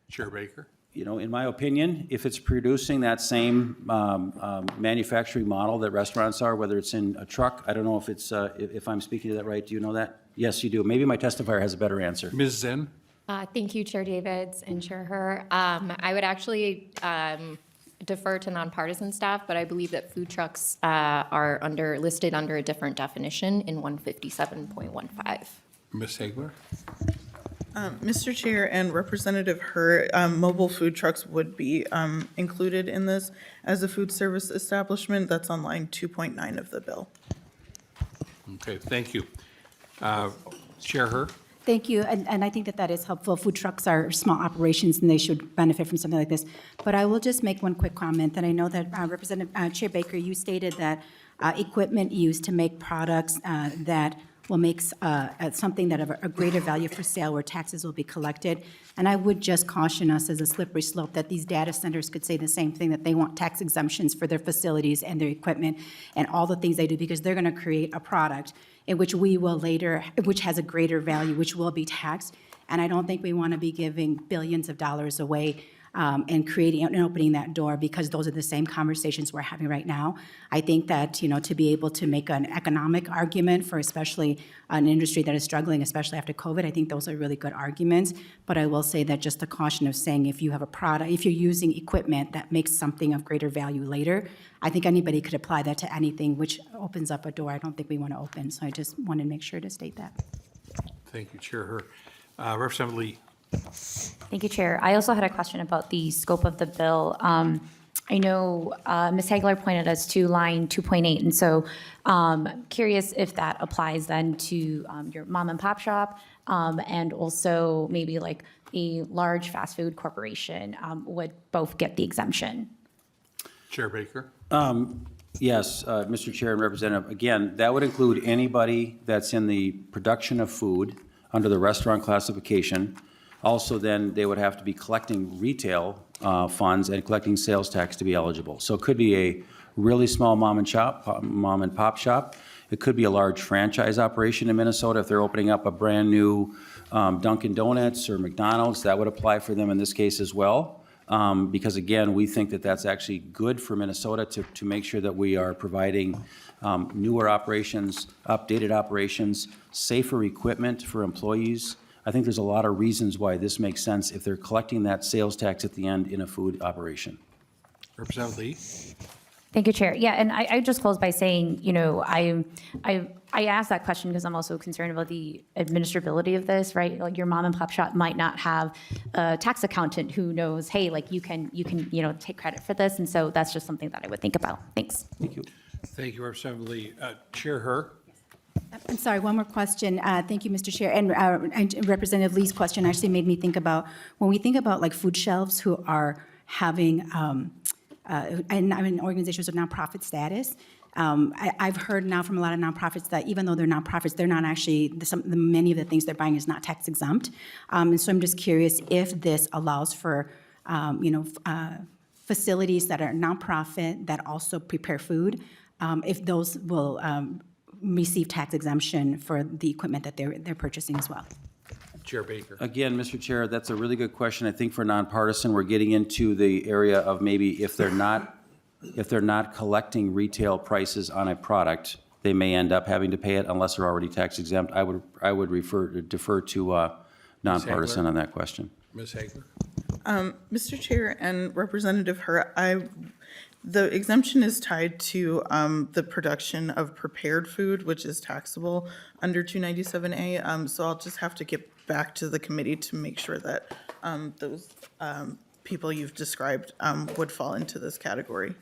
Chair Baker. You know, in my opinion, if it's producing that same manufacturing model that restaurants are, whether it's in a truck, I don't know if it's, if I'm speaking to that right, do you know that? Yes, you do. Maybe my testifier has a better answer. Ms. Zen. Thank you, Chair Davids and Chair Her. I would actually defer to nonpartisan staff, but I believe that food trucks are listed under a different definition in 157.15. Ms. Hagler. Mr. Chair and Representative Her, mobile food trucks would be included in this as a food service establishment. That's on line 2.9 of the bill. Okay, thank you. Chair Her. Thank you, and I think that that is helpful. Food trucks are small operations, and they should benefit from something like this. But I will just make one quick comment, that I know that Representative Chair Baker, you stated that equipment used to make products that will make something that of a greater value for sale where taxes will be collected. And I would just caution us as a slippery slope that these data centers could say the same thing, that they want tax exemptions for their facilities and their equipment and all the things they do, because they're going to create a product in which we will later, which has a greater value, which will be taxed. And I don't think we want to be giving billions of dollars away and creating and opening that door, because those are the same conversations we're having right now. I think that, to be able to make an economic argument for especially an industry that is struggling, especially after COVID, I think those are really good arguments. But I will say that just the caution of saying if you have a product, if you're using equipment that makes something of greater value later, I think anybody could apply that to anything, which opens up a door I don't think we want to open. So I just wanted to make sure to state that. Thank you, Chair Her. Representative Lee. Thank you, Chair. I also had a question about the scope of the bill. I know Ms. Hagler pointed us to line 2.8, and so curious if that applies then to your mom and pop shop, and also maybe like a large fast food corporation would both get the exemption. Chair Baker. Yes, Mr. Chair and Representative, again, that would include anybody that's in the production of food under the restaurant classification. Also, then they would have to be collecting retail funds and collecting sales tax to be eligible. So it could be a really small mom and pop shop. It could be a large franchise operation in Minnesota. If they're opening up a brand new Dunkin' Donuts or McDonald's, that would apply for them in this case as well. Because again, we think that that's actually good for Minnesota to make sure that we are providing newer operations, updated operations, safer equipment for employees. I think there's a lot of reasons why this makes sense if they're collecting that sales tax at the end in a food operation. Representative Lee. Thank you, Chair. Yeah, and I just close by saying, I asked that question because I'm also concerned about the administrability of this, right? Like your mom and pop shop might not have a tax accountant who knows, hey, like you can take credit for this, and so that's just something that I would think about. Thanks. Thank you. Thank you, Representative Lee. Chair Her. I'm sorry, one more question. Thank you, Mr. Chair. And Representative Lee's question actually made me think about, when we think about like food shelves who are having, and I'm in organizations of nonprofit status, I've heard now from a lot of nonprofits that even though they're nonprofits, they're not actually, many of the things they're buying is not tax exempt. And so I'm just curious if this allows for, facilities that are nonprofit that also prepare food, if those will receive tax exemption for the equipment that they're purchasing as well. Chair Baker. Again, Mr. Chair, that's a really good question. I think for nonpartisan, we're getting into the area of maybe if they're not collecting retail prices on a product, they may end up having to pay it unless they're already tax exempt. I would defer to nonpartisan on that question. Ms. Hagler. Mr. Chair and Representative Her, the exemption is tied to the production of prepared food, which is taxable under 297A. So I'll just have to get back to the committee to make sure that those people you've described would fall into this category.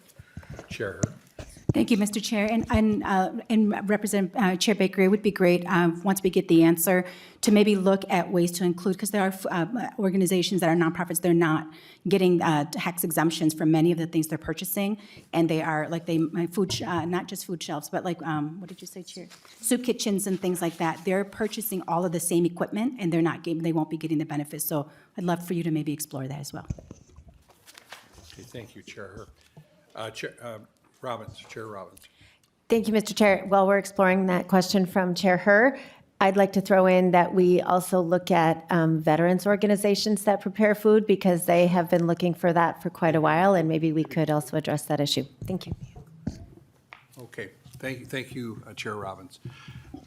Chair Her. Thank you, Mr. Chair. And Representative Chair Baker, it would be great, once we get the answer, to maybe look at ways to include, because there are organizations that are nonprofits, they're not getting tax exemptions for many of the things they're purchasing, and they are, like not just food shelves, but like, what did you say, Chair? Soup kitchens and things like that. They're purchasing all of the same equipment, and they won't be getting the benefits. So I'd love for you to maybe explore that as well. Okay, thank you, Chair Her. Chair Robbins. Thank you, Mr. Chair. While we're exploring that question from Chair Her, I'd like to throw in that we also look at veterans organizations that prepare food, because they have been looking for that for quite a while, and maybe we could also address that issue. Thank you. Okay, thank you, Chair Robbins.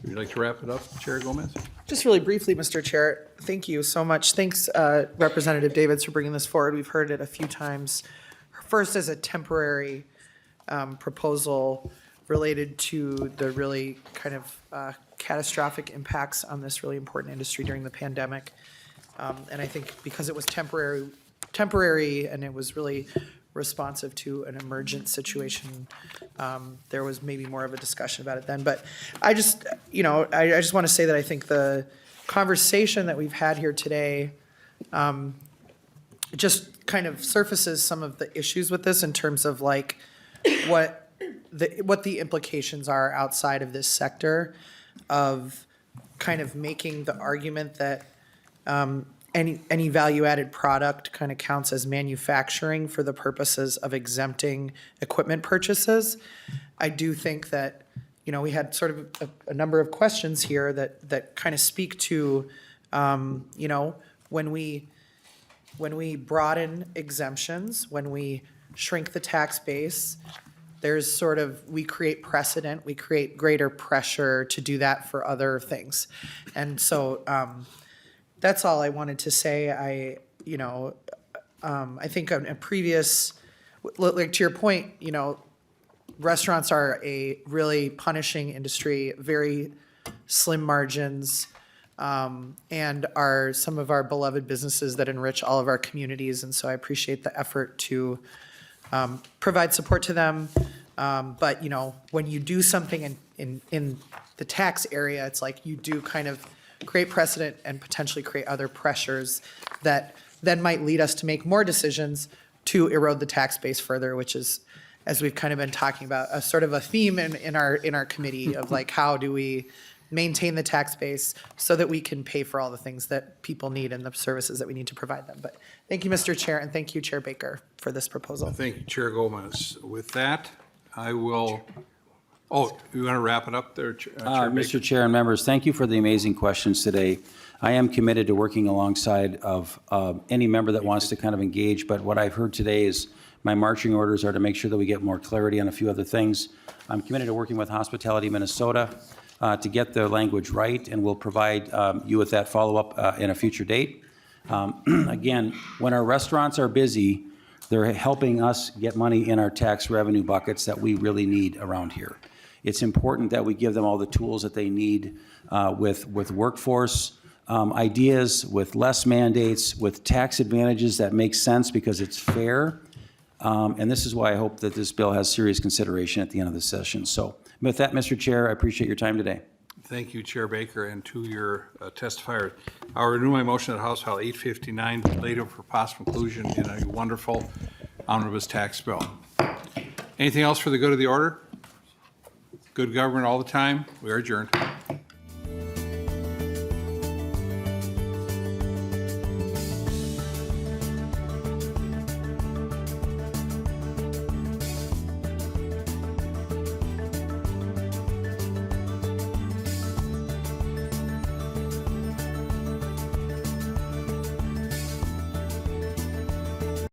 Would you like to wrap it up, Chair Gomez? Just really briefly, Mr. Chair, thank you so much. Thanks, Representative Davids, for bringing this forward. We've heard it a few times. First, as a temporary proposal related to the really kind of catastrophic impacts on this really important industry during the pandemic. And I think because it was temporary and it was really responsive to an emergent situation, there was maybe more of a discussion about it then. But I just want to say that I think the conversation that we've had here today just kind of surfaces some of the issues with this in terms of like what the implications are outside of this sector. of kind of making the argument that any value-added product kind of counts as manufacturing for the purposes of exempting equipment purchases. I do think that, we had sort of a number of questions here that kind of speak to, when we broaden exemptions, when we shrink the tax base, we create precedent, we create greater pressure to do that for other things. And so, that's all I wanted to say. I think on a previous, like to your point, restaurants are a really punishing industry, very slim margins, and are some of our beloved businesses that enrich all of our communities. And so I appreciate the effort to provide support to them. But, when you do something in the tax area, it's like you do kind of create precedent and potentially create other pressures that then might lead us to make more decisions to erode the tax base further, which is, as we've kind of been talking about, a sort of a theme in our committee of like, how do we maintain the tax base so that we can pay for all the things that people need and the services that we need to provide them. But thank you, Mr. Chair, and thank you, Chair Baker, for this proposal. Thank you, Chair Gomez. With that, I will, you want to wrap it up there, Chair Baker? Mr. Chair and members, thank you for the amazing questions today. I am committed to working alongside of any member that wants to kind of engage, but what I've heard today is my marching orders are to make sure that we get more clarity on a few other things. I'm committed to working with Hospitality Minnesota to get the language right, and we'll provide you with that follow-up in a future date. Again, when our restaurants are busy, they're helping us get money in our tax revenue buckets that we really need around here. It's important that we give them all the tools that they need with workforce ideas, with less mandates, with tax advantages that make sense because it's fair. And this is why I hope that this bill has serious consideration at the end of the session. So with that, Mr. Chair, I appreciate your time today. Thank you, Chair Baker, and to your testifier. I'll renew my motion that House File 859 be laid for possible inclusion in a wonderful omnibus tax bill. Anything else for the good of the order? Good government all the time. We are adjourned.